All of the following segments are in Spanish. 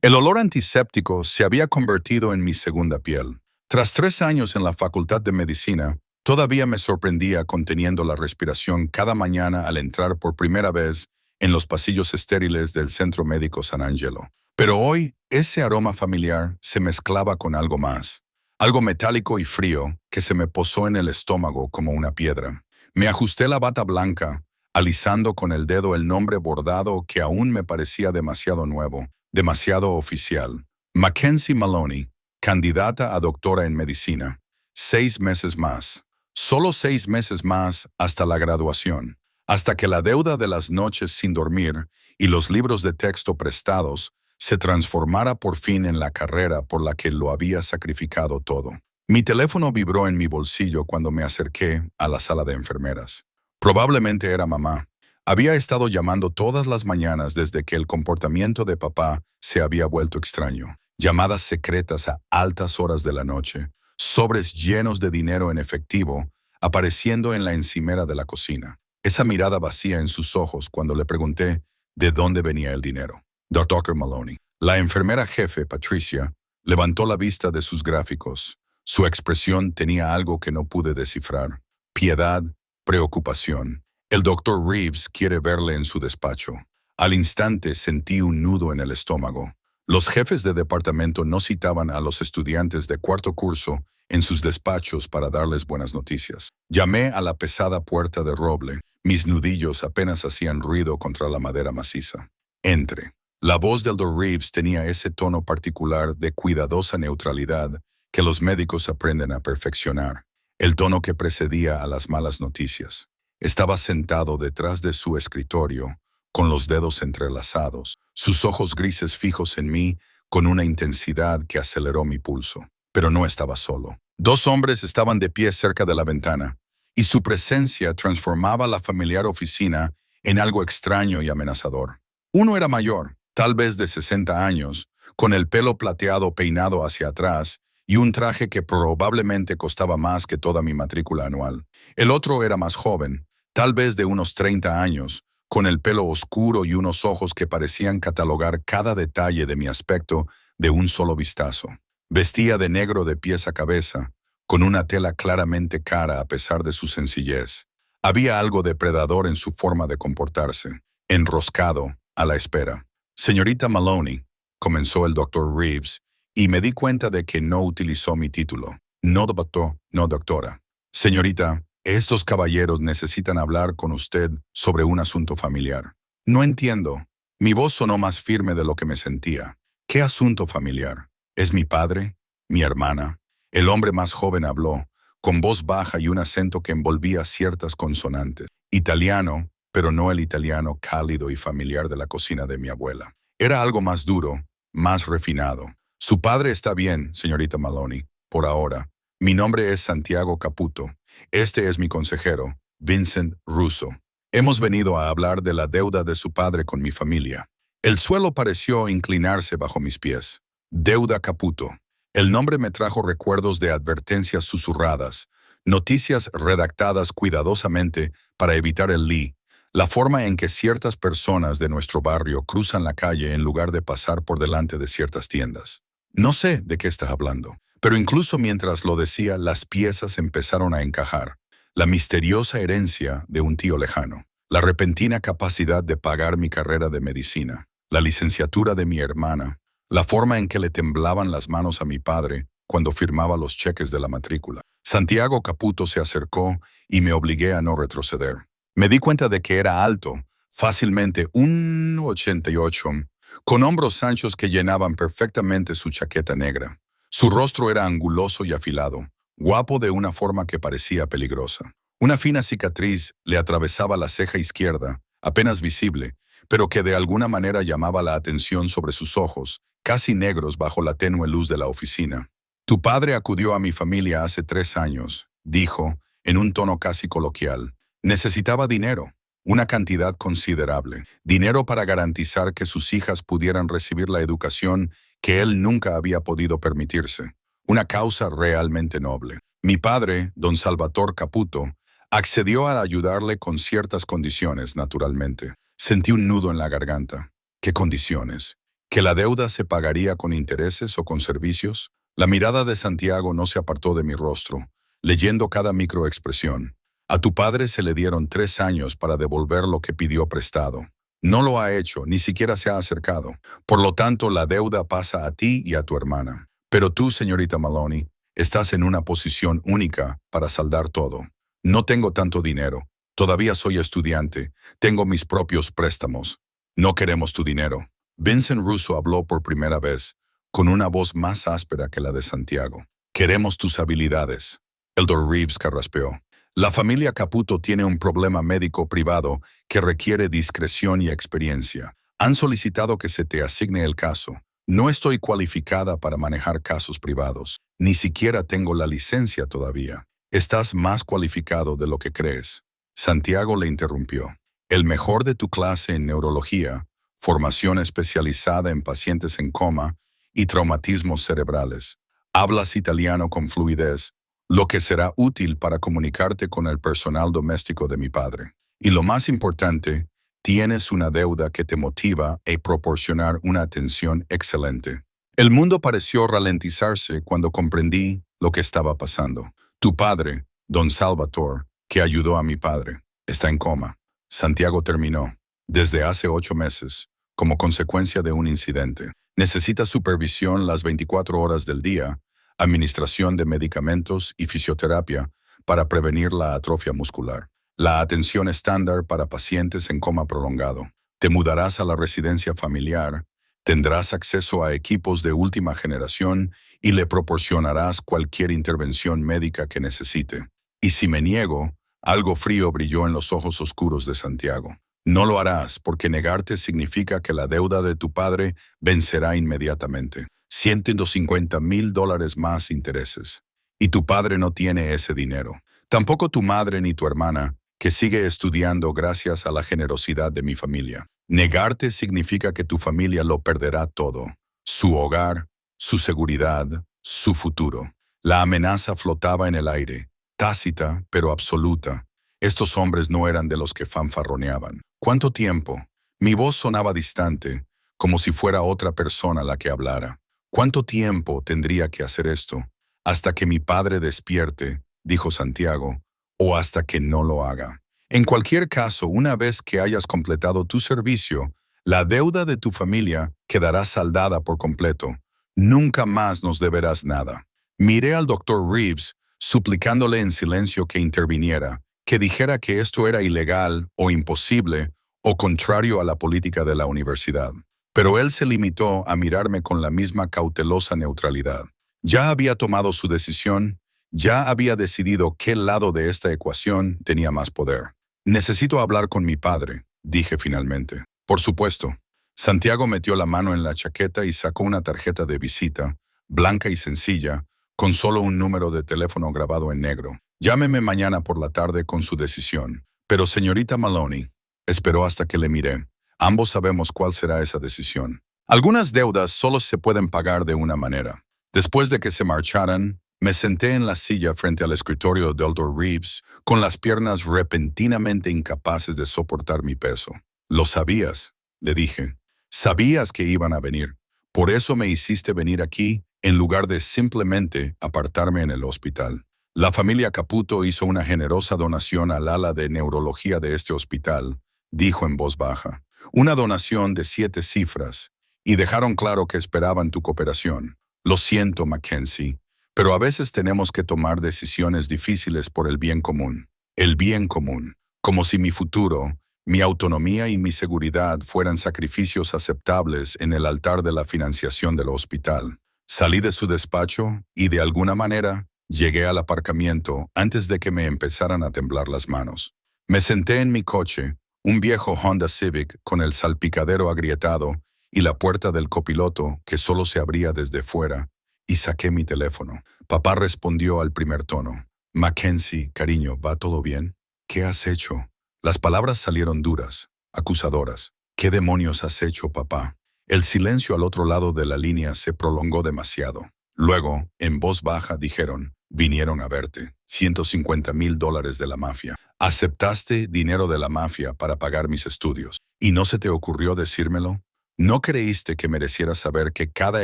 El olor antiséptico se había convertido en mi segunda piel. Tras 3 años en la Facultad de Medicina, todavía me sorprendía conteniendo la respiración cada mañana al entrar por primera vez en los pasillos estériles del Centro Médico San Angelo. Pero hoy, ese aroma familiar se mezclaba con algo más, algo metálico y frío que se me posó en el estómago como una piedra. Me ajusté la bata blanca, alisando con el dedo el nombre bordado que aún me parecía demasiado nuevo, demasiado oficial. Mackenzie Maloney, candidata a doctora en medicina. 6 meses más. Solo 6 meses más hasta la graduación. Hasta que la deuda de las noches sin dormir y los libros de texto prestados se transformara por fin en la carrera por la que lo había sacrificado todo. Mi teléfono vibró en mi bolsillo cuando me acerqué a la sala de enfermeras. Probablemente era mamá. Había estado llamando todas las mañanas desde que el comportamiento de papá se había vuelto extraño. Llamadas secretas a altas horas de la noche, sobres llenos de dinero en efectivo, apareciendo en la encimera de la cocina. Esa mirada vacía en sus ojos cuando le pregunté de dónde venía el dinero. Dr. Maloney. La enfermera jefe, Patricia, levantó la vista de sus gráficos. Su expresión tenía algo que no pude descifrar. Piedad, preocupación. El Dr. Reeves quiere verle en su despacho. Al instante sentí un nudo en el estómago. Los jefes de departamento no citaban a los estudiantes de cuarto curso en sus despachos para darles buenas noticias. Llamé a la pesada puerta de roble. Mis nudillos apenas hacían ruido contra la madera maciza. Entre. La voz del Dr. Reeves tenía ese tono particular de cuidadosa neutralidad que los médicos aprenden a perfeccionar, el tono que precedía a las malas noticias. Estaba sentado detrás de su escritorio, con los dedos entrelazados, sus ojos grises fijos en mí con una intensidad que aceleró mi pulso. Pero no estaba solo. 2 hombres estaban de pie cerca de la ventana, y su presencia transformaba la familiar oficina en algo extraño y amenazador. Uno era mayor, tal vez de 60 años, con el pelo plateado peinado hacia atrás y un traje que probablemente costaba más que toda mi matrícula anual. El otro era más joven, tal vez de unos 30 años, con el pelo oscuro y unos ojos que parecían catalogar cada detalle de mi aspecto de un solo vistazo. Vestía de negro de pies a cabeza, con una tela claramente cara a pesar de su sencillez. Había algo depredador en su forma de comportarse, enroscado, a la espera. Señorita Maloney, comenzó el Dr. Reeves, y me di cuenta de que no utilizó mi título. No doctor, no doctora. Señorita, estos caballeros necesitan hablar con usted sobre un asunto familiar. No entiendo. Mi voz sonó más firme de lo que me sentía. ¿Qué asunto familiar? ¿Es mi padre? ¿Mi hermana? El hombre más joven habló, con voz baja y un acento que envolvía ciertas consonantes. Italiano, pero no el italiano cálido y familiar de la cocina de mi abuela. Era algo más duro, más refinado. Su padre está bien, señorita Maloney, por ahora. Mi nombre es Santiago Caputo. Este es mi consejero, Vincent Russo. Hemos venido a hablar de la deuda de su padre con mi familia. El suelo pareció inclinarse bajo mis pies. Deuda Caputo. El nombre me trajo recuerdos de advertencias susurradas, noticias redactadas cuidadosamente para evitar el Lee, la forma en que ciertas personas de nuestro barrio cruzan la calle en lugar de pasar por delante de ciertas tiendas. No sé de qué estás hablando, pero incluso mientras lo decía, las piezas empezaron a encajar. La misteriosa herencia de un tío lejano, la repentina capacidad de pagar mi carrera de medicina, la licenciatura de mi hermana, la forma en que le temblaban las manos a mi padre cuando firmaba los cheques de la matrícula. Santiago Caputo se acercó y me obligué a no retroceder. Me di cuenta de que era alto, fácilmente 1,88, con hombros anchos que llenaban perfectamente su chaqueta negra. Su rostro era anguloso y afilado, guapo de una forma que parecía peligrosa. Una fina cicatriz le atravesaba la ceja izquierda, apenas visible, pero que de alguna manera llamaba la atención sobre sus ojos, casi negros bajo la tenue luz de la oficina. Tu padre acudió a mi familia hace 3 años, dijo, en un tono casi coloquial. Necesitaba dinero, una cantidad considerable, dinero para garantizar que sus hijas pudieran recibir la educación que él nunca había podido permitirse. Una causa realmente noble. Mi padre, don Salvatore Caputo, accedió a ayudarle con ciertas condiciones, naturalmente. Sentí un nudo en la garganta. ¿Qué condiciones? ¿Que la deuda se pagaría con intereses o con servicios? La mirada de Santiago no se apartó de mi rostro, leyendo cada microexpresión. A tu padre se le dieron 3 años para devolver lo que pidió prestado. No lo ha hecho, ni siquiera se ha acercado. Por lo tanto, la deuda pasa a ti y a tu hermana. Pero tú, señorita Maloney, estás en una posición única para saldar todo. No tengo tanto dinero. Todavía soy estudiante. Tengo mis propios préstamos. No queremos tu dinero. Vincent Russo habló por primera vez, con una voz más áspera que la de Santiago. Queremos tus habilidades. Eldor Reeves carraspeó. La familia Caputo tiene un problema médico privado que requiere discreción y experiencia. Han solicitado que se te asigne el caso. No estoy cualificada para manejar casos privados. Ni siquiera tengo la licencia todavía. Estás más cualificado de lo que crees. Santiago le interrumpió. El mejor de tu clase en neurología, formación especializada en pacientes en coma y traumatismos cerebrales. Hablas italiano con fluidez, lo que será útil para comunicarte con el personal doméstico de mi padre. Y lo más importante, tienes una deuda que te motiva a proporcionar una atención excelente. El mundo pareció ralentizarse cuando comprendí lo que estaba pasando. Tu padre, don Salvatore, que ayudó a mi padre, está en coma. Santiago terminó. Desde hace 8 meses, como consecuencia de un incidente. Necesita supervisión las 24 horas del día, administración de medicamentos y fisioterapia para prevenir la atrofia muscular. La atención estándar para pacientes en coma prolongado. Te mudarás a la residencia familiar, tendrás acceso a equipos de última generación y le proporcionarás cualquier intervención médica que necesite. Y si me niego, algo frío brilló en los ojos oscuros de Santiago. No lo harás porque negarte significa que la deuda de tu padre vencerá inmediatamente. $150,000 más intereses. Y tu padre no tiene ese dinero. Tampoco tu madre ni tu hermana, que sigue estudiando gracias a la generosidad de mi familia. Negarte significa que tu familia lo perderá todo. Su hogar, su seguridad, su futuro. La amenaza flotaba en el aire, tácita pero absoluta. Estos hombres no eran de los que fanfarroneaban. ¿Cuánto tiempo? Mi voz sonaba distante, como si fuera otra persona la que hablara. ¿Cuánto tiempo tendría que hacer esto? Hasta que mi padre despierte, dijo Santiago, o hasta que no lo haga. En cualquier caso, una vez que hayas completado tu servicio, la deuda de tu familia quedará saldada por completo. Nunca más nos deberás nada. Miré al doctor Reeves, suplicándole en silencio que interviniera, que dijera que esto era ilegal o imposible o contrario a la política de la universidad. Pero él se limitó a mirarme con la misma cautelosa neutralidad. Ya había tomado su decisión, ya había decidido qué lado de esta ecuación tenía más poder. Necesito hablar con mi padre, dije finalmente. Por supuesto. Santiago metió la mano en la chaqueta y sacó una tarjeta de visita, blanca y sencilla, con solo un número de teléfono grabado en negro. Llámeme mañana por la tarde con su decisión. Pero señorita Maloney, esperó hasta que le miré. Ambos sabemos cuál será esa decisión. Algunas deudas solo se pueden pagar de una manera. Después de que se marcharan, me senté en la silla frente al escritorio de Eldor Reeves, con las piernas repentinamente incapaces de soportar mi peso. Lo sabías, le dije. Sabías que iban a venir. Por eso me hiciste venir aquí, en lugar de simplemente apartarme en el hospital. La familia Caputo hizo una generosa donación al ala de neurología de este hospital, dijo en voz baja. Una donación de 7 cifras, y dejaron claro que esperaban tu cooperación. Lo siento, Mackenzie, pero a veces tenemos que tomar decisiones difíciles por el bien común. El bien común, como si mi futuro, mi autonomía y mi seguridad fueran sacrificios aceptables en el altar de la financiación del hospital. Salí de su despacho y, de alguna manera, llegué al aparcamiento antes de que me empezaran a temblar las manos. Me senté en mi coche, un viejo Honda Civic con el salpicadero agrietado y la puerta del copiloto que solo se abría desde fuera, y saqué mi teléfono. Papá respondió al primer tono. Mackenzie, cariño, ¿va todo bien? ¿Qué has hecho? Las palabras salieron duras, acusadoras. ¿Qué demonios has hecho, papá? El silencio al otro lado de la línea se prolongó demasiado. Luego, en voz baja, dijeron, vinieron a verte. $150,000 de la mafia. Aceptaste dinero de la mafia para pagar mis estudios. ¿Y no se te ocurrió decírmelo? No creíste que mereciera saber que cada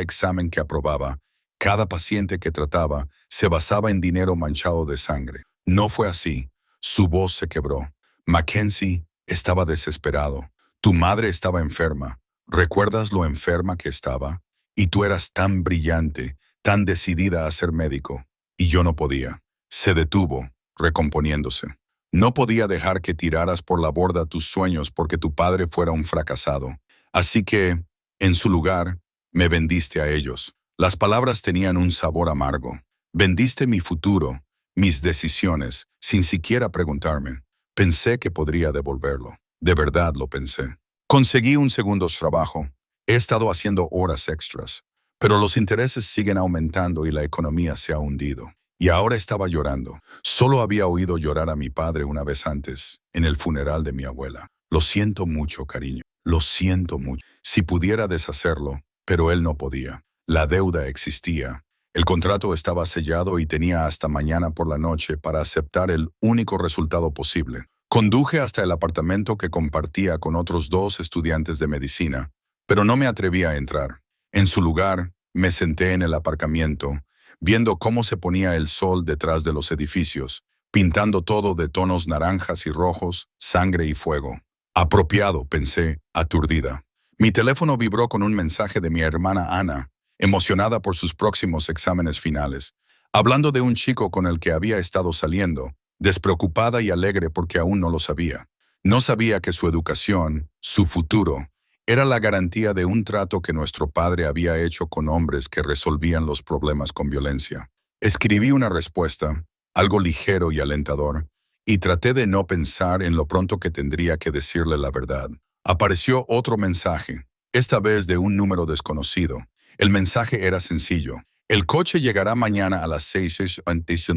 examen que aprobaba, cada paciente que trataba, se basaba en dinero manchado de sangre. No fue así. Su voz se quebró. Mackenzie estaba desesperado. Tu madre estaba enferma. ¿Recuerdas lo enferma que estaba? Y tú eras tan brillante, tan decidida a ser médico. Y yo no podía. Se detuvo, recomponiéndose. No podía dejar que tiraras por la borda tus sueños porque tu padre fuera un fracasado. Así que, en su lugar, me vendiste a ellos. Las palabras tenían un sabor amargo. Vendiste mi futuro, mis decisiones, sin siquiera preguntarme. Pensé que podría devolverlo. De verdad lo pensé. Conseguí un segundo trabajo. He estado haciendo horas extras. Pero los intereses siguen aumentando y la economía se ha hundido. Y ahora estaba llorando. Solo había oído llorar a mi padre una vez antes, en el funeral de mi abuela. Lo siento mucho, cariño. Lo siento mucho. Si pudiera deshacerlo, pero él no podía. La deuda existía. El contrato estaba sellado y tenía hasta mañana por la noche para aceptar el único resultado posible. Conduje hasta el apartamento que compartía con otros 2 estudiantes de medicina, pero no me atreví a entrar. En su lugar, me senté en el aparcamiento, viendo cómo se ponía el sol detrás de los edificios, pintando todo de tonos naranjas y rojos, sangre y fuego. Apropiado, pensé, aturdida. Mi teléfono vibró con un mensaje de mi hermana Ana, emocionada por sus próximos exámenes finales, hablando de un chico con el que había estado saliendo, despreocupada y alegre porque aún no lo sabía. No sabía que su educación, su futuro, era la garantía de un trato que nuestro padre había hecho con hombres que resolvían los problemas con violencia. Escribí una respuesta, algo ligero y alentador, y traté de no pensar en lo pronto que tendría que decirle la verdad. Apareció otro mensaje, esta vez de un número desconocido. El mensaje era sencillo. El coche llegará mañana a las 6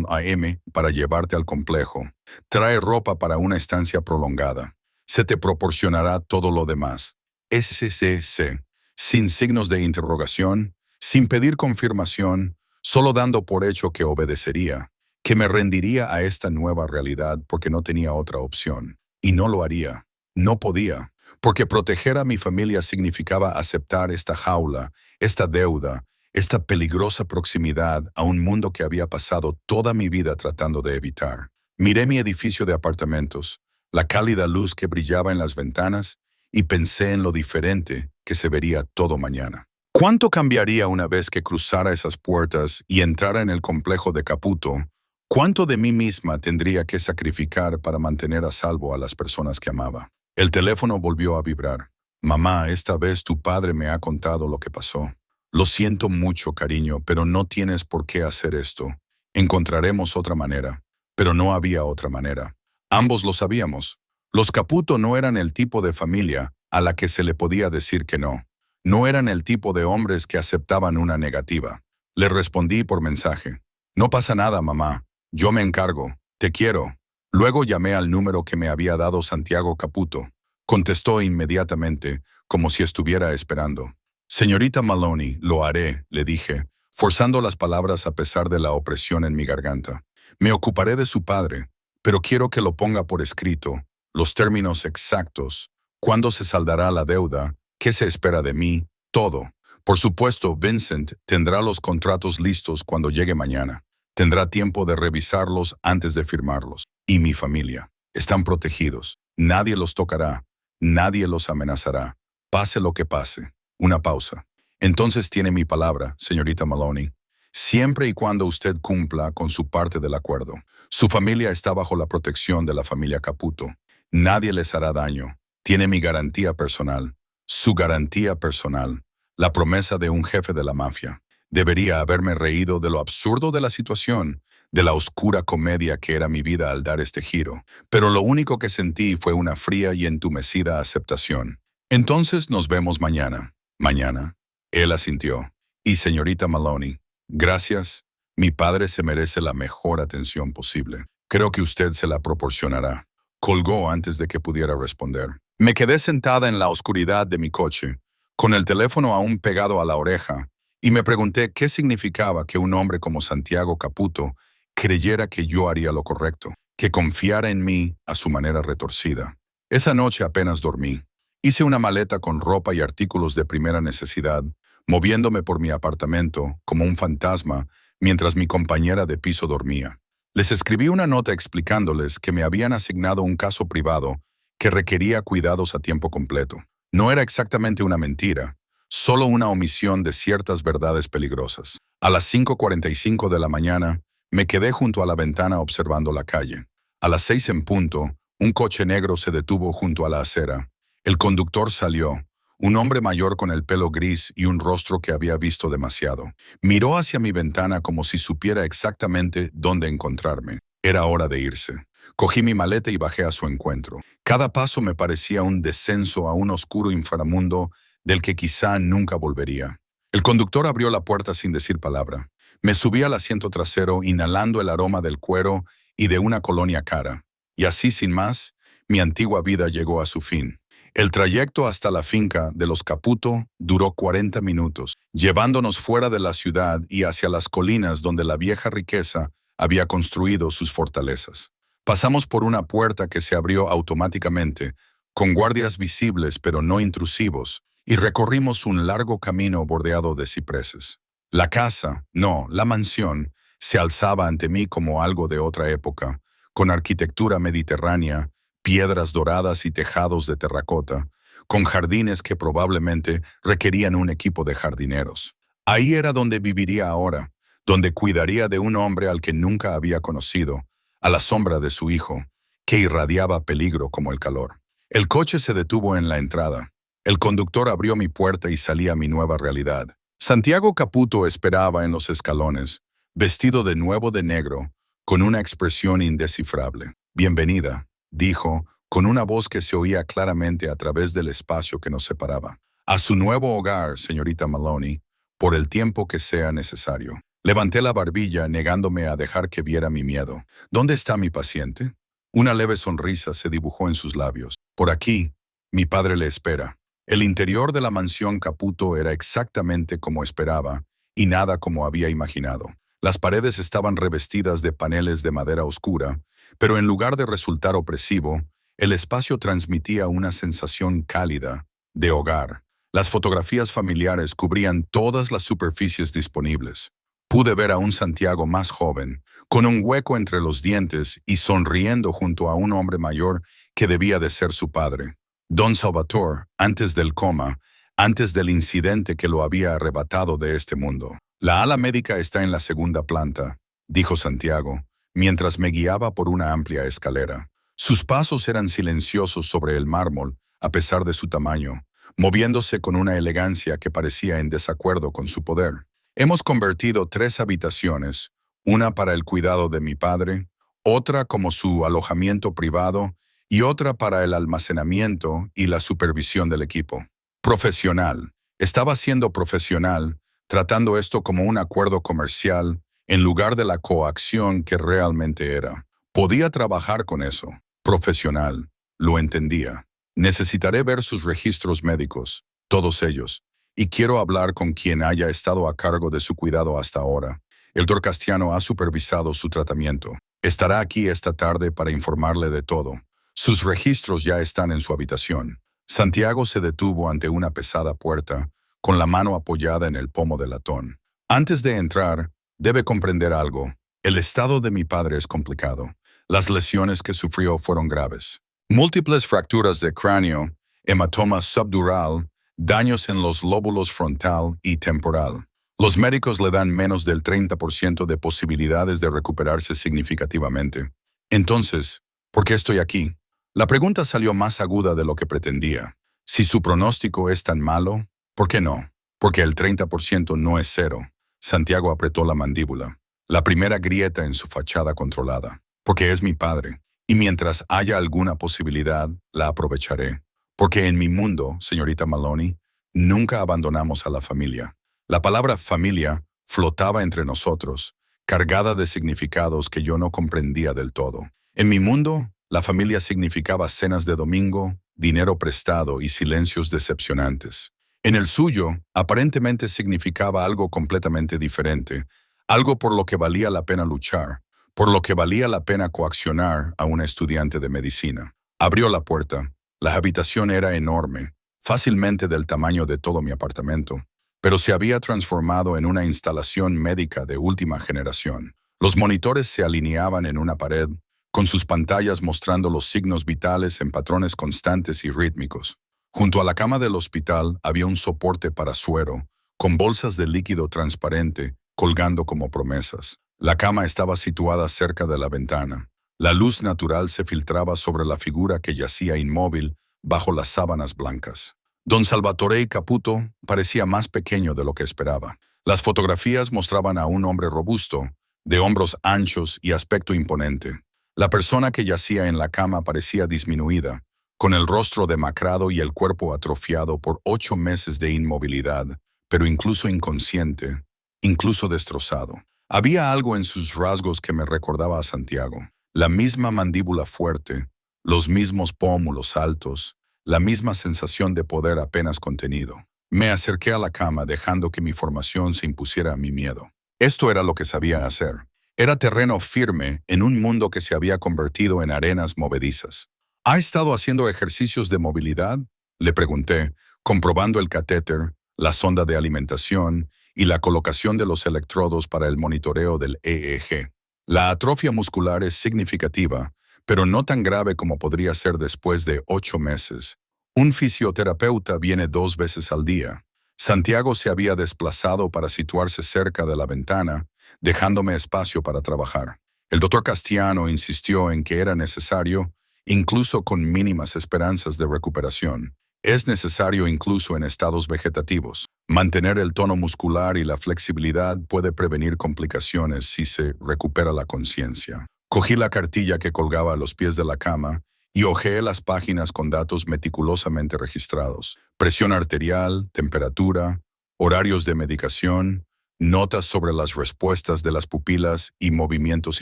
a.m. para llevarte al complejo. Trae ropa para una estancia prolongada. Se te proporcionará todo lo demás. SCC. Sin signos de interrogación, sin pedir confirmación, solo dando por hecho que obedecería, que me rendiría a esta nueva realidad porque no tenía otra opción. Y no lo haría. No podía. Porque proteger a mi familia significaba aceptar esta jaula, esta deuda, esta peligrosa proximidad a un mundo que había pasado toda mi vida tratando de evitar. Miré mi edificio de apartamentos, la cálida luz que brillaba en las ventanas, y pensé en lo diferente que se vería todo mañana. ¿Cuánto cambiaría una vez que cruzara esas puertas y entrara en el complejo de Caputo? ¿Cuánto de mí misma tendría que sacrificar para mantener a salvo a las personas que amaba? El teléfono volvió a vibrar. Mamá, esta vez tu padre me ha contado lo que pasó. Lo siento mucho, cariño, pero no tienes por qué hacer esto. Encontraremos otra manera. Pero no había otra manera. Ambos lo sabíamos. Los Caputo no eran el tipo de familia a la que se le podía decir que no. No eran el tipo de hombres que aceptaban una negativa. Le respondí por mensaje. No pasa nada, mamá. Yo me encargo. Te quiero. Luego llamé al número que me había dado Santiago Caputo. Contestó inmediatamente, como si estuviera esperando. Señorita Maloney, lo haré, le dije, forzando las palabras a pesar de la opresión en mi garganta. Me ocuparé de su padre, pero quiero que lo ponga por escrito, los términos exactos, cuándo se saldará la deuda, qué se espera de mí, todo. Por supuesto, Vincent tendrá los contratos listos cuando llegue mañana. Tendrá tiempo de revisarlos antes de firmarlos. Y mi familia. Están protegidos. Nadie los tocará. Nadie los amenazará. Pase lo que pase. Una pausa. Entonces tiene mi palabra, señorita Maloney. Siempre y cuando usted cumpla con su parte del acuerdo. Su familia está bajo la protección de la familia Caputo. Nadie les hará daño. Tiene mi garantía personal. Su garantía personal. La promesa de un jefe de la mafia. Debería haberme reído de lo absurdo de la situación, de la oscura comedia que era mi vida al dar este giro, pero lo único que sentí fue una fría y entumecida aceptación. Entonces nos vemos mañana. Mañana. Él asintió. Y señorita Maloney, gracias. Mi padre se merece la mejor atención posible. Creo que usted se la proporcionará. Colgó antes de que pudiera responder. Me quedé sentada en la oscuridad de mi coche, con el teléfono aún pegado a la oreja, y me pregunté qué significaba que un hombre como Santiago Caputo creyera que yo haría lo correcto, que confiara en mí a su manera retorcida. Esa noche apenas dormí, Hice una maleta con ropa y artículos de primera necesidad, moviéndome por mi apartamento como un fantasma mientras mi compañera de piso dormía. Les escribí una nota explicándoles que me habían asignado un caso privado que requería cuidados a tiempo completo. No era exactamente una mentira, solo una omisión de ciertas verdades peligrosas. A las 5:45 de la mañana, me quedé junto a la ventana observando la calle. A las 6 en punto, un coche negro se detuvo junto a la acera. El conductor salió, un hombre mayor con el pelo gris y un rostro que había visto demasiado. Miró hacia mi ventana como si supiera exactamente dónde encontrarme. Era hora de irse. Cogí mi maleta y bajé a su encuentro. Cada paso me parecía un descenso a un oscuro inframundo del que quizá nunca volvería. El conductor abrió la puerta sin decir palabra. Me subí al asiento trasero inhalando el aroma del cuero y de una colonia cara. Y así, sin más, mi antigua vida llegó a su fin. El trayecto hasta la finca de los Caputo duró 40 minutos, llevándonos fuera de la ciudad y hacia las colinas donde la vieja riqueza había construido sus fortalezas. Pasamos por una puerta que se abrió automáticamente, con guardias visibles pero no intrusivos, y recorrimos un largo camino bordeado de cipreses. La casa, no, la mansión, se alzaba ante mí como algo de otra época, con arquitectura mediterránea, piedras doradas y tejados de terracota, con jardines que probablemente requerían un equipo de jardineros. Ahí era donde viviría ahora, donde cuidaría de un hombre al que nunca había conocido, a la sombra de su hijo, que irradiaba peligro como el calor. El coche se detuvo en la entrada. El conductor abrió mi puerta y salí a mi nueva realidad. Santiago Caputo esperaba en los escalones, vestido de nuevo de negro, con una expresión indescifrable. «Bienvenida», dijo, con una voz que se oía claramente a través del espacio que nos separaba. «A su nuevo hogar, señorita Maloney, por el tiempo que sea necesario». Levanté la barbilla, negándome a dejar que viera mi miedo. «¿Dónde está mi paciente?» Una leve sonrisa se dibujó en sus labios. «Por aquí, mi padre le espera». El interior de la mansión Caputo era exactamente como esperaba, y nada como había imaginado. Las paredes estaban revestidas de paneles de madera oscura, pero en lugar de resultar opresivo, el espacio transmitía una sensación cálida, de hogar. Las fotografías familiares cubrían todas las superficies disponibles. Pude ver a un Santiago más joven, con un hueco entre los dientes y sonriendo junto a un hombre mayor que debía de ser su padre. Don Salvatore, antes del coma, antes del incidente que lo había arrebatado de este mundo. «La ala médica está en la segunda planta», dijo Santiago, mientras me guiaba por una amplia escalera. Sus pasos eran silenciosos sobre el mármol, a pesar de su tamaño, moviéndose con una elegancia que parecía en desacuerdo con su poder. Hemos convertido 3 habitaciones, una para el cuidado de mi padre, otra como su alojamiento privado y otra para el almacenamiento y la supervisión del equipo. Profesional. Estaba siendo profesional, tratando esto como un acuerdo comercial en lugar de la coacción que realmente era. Podía trabajar con eso. Profesional. Lo entendía. Necesitaré ver sus registros médicos, todos ellos, y quiero hablar con quien haya estado a cargo de su cuidado hasta ahora. El Dr. Castiano ha supervisado su tratamiento. Estará aquí esta tarde para informarle de todo. Sus registros ya están en su habitación. Santiago se detuvo ante una pesada puerta, con la mano apoyada en el pomo del latón. Antes de entrar, debe comprender algo. El estado de mi padre es complicado. Las lesiones que sufrió fueron graves. Múltiples fracturas de cráneo, hematoma subdural, daños en los lóbulos frontal y temporal. Los médicos le dan menos del 30% de posibilidades de recuperarse significativamente. Entonces, ¿por qué estoy aquí? La pregunta salió más aguda de lo que pretendía. Si su pronóstico es tan malo, ¿por qué no? Porque el 30% no es cero. Santiago apretó la mandíbula, la primera grieta en su fachada controlada. Porque es mi padre, y mientras haya alguna posibilidad, la aprovecharé. Porque en mi mundo, señorita Maloney, nunca abandonamos a la familia. La palabra familia flotaba entre nosotros, cargada de significados que yo no comprendía del todo. En mi mundo, la familia significaba cenas de domingo, dinero prestado y silencios decepcionantes. En el suyo, aparentemente significaba algo completamente diferente, algo por lo que valía la pena luchar, por lo que valía la pena coaccionar a una estudiante de medicina. Abrió la puerta. La habitación era enorme, fácilmente del tamaño de todo mi apartamento, pero se había transformado en una instalación médica de última generación. Los monitores se alineaban en una pared, con sus pantallas mostrando los signos vitales en patrones constantes y rítmicos. Junto a la cama del hospital había un soporte para suero, con bolsas de líquido transparente colgando como promesas. La cama estaba situada cerca de la ventana. La luz natural se filtraba sobre la figura que yacía inmóvil bajo las sábanas blancas. Don Salvatore Caputo parecía más pequeño de lo que esperaba. Las fotografías mostraban a un hombre robusto, de hombros anchos y aspecto imponente. La persona que yacía en la cama parecía disminuida, con el rostro demacrado y el cuerpo atrofiado por 8 meses de inmovilidad, pero incluso inconsciente, incluso destrozado. Había algo en sus rasgos que me recordaba a Santiago. La misma mandíbula fuerte, los mismos pómulos altos, la misma sensación de poder apenas contenido. Me acerqué a la cama dejando que mi formación se impusiera a mi miedo. Esto era lo que sabía hacer. Era terreno firme en un mundo que se había convertido en arenas movedizas. ¿Ha estado haciendo ejercicios de movilidad?, le pregunté, comprobando el catéter, la sonda de alimentación y la colocación de los electrodos para el monitoreo del EEG. La atrofia muscular es significativa, pero no tan grave como podría ser después de 8 meses. Un fisioterapeuta viene 2 veces al día. Santiago se había desplazado para situarse cerca de la ventana, dejándome espacio para trabajar. El doctor Castellano insistió en que era necesario, incluso con mínimas esperanzas de recuperación. Es necesario incluso en estados vegetativos. Mantener el tono muscular y la flexibilidad puede prevenir complicaciones si se recupera la conciencia. Cogí la cartilla que colgaba a los pies de la cama y hojeé las páginas con datos meticulosamente registrados. Presión arterial, temperatura, horarios de medicación, notas sobre las respuestas de las pupilas y movimientos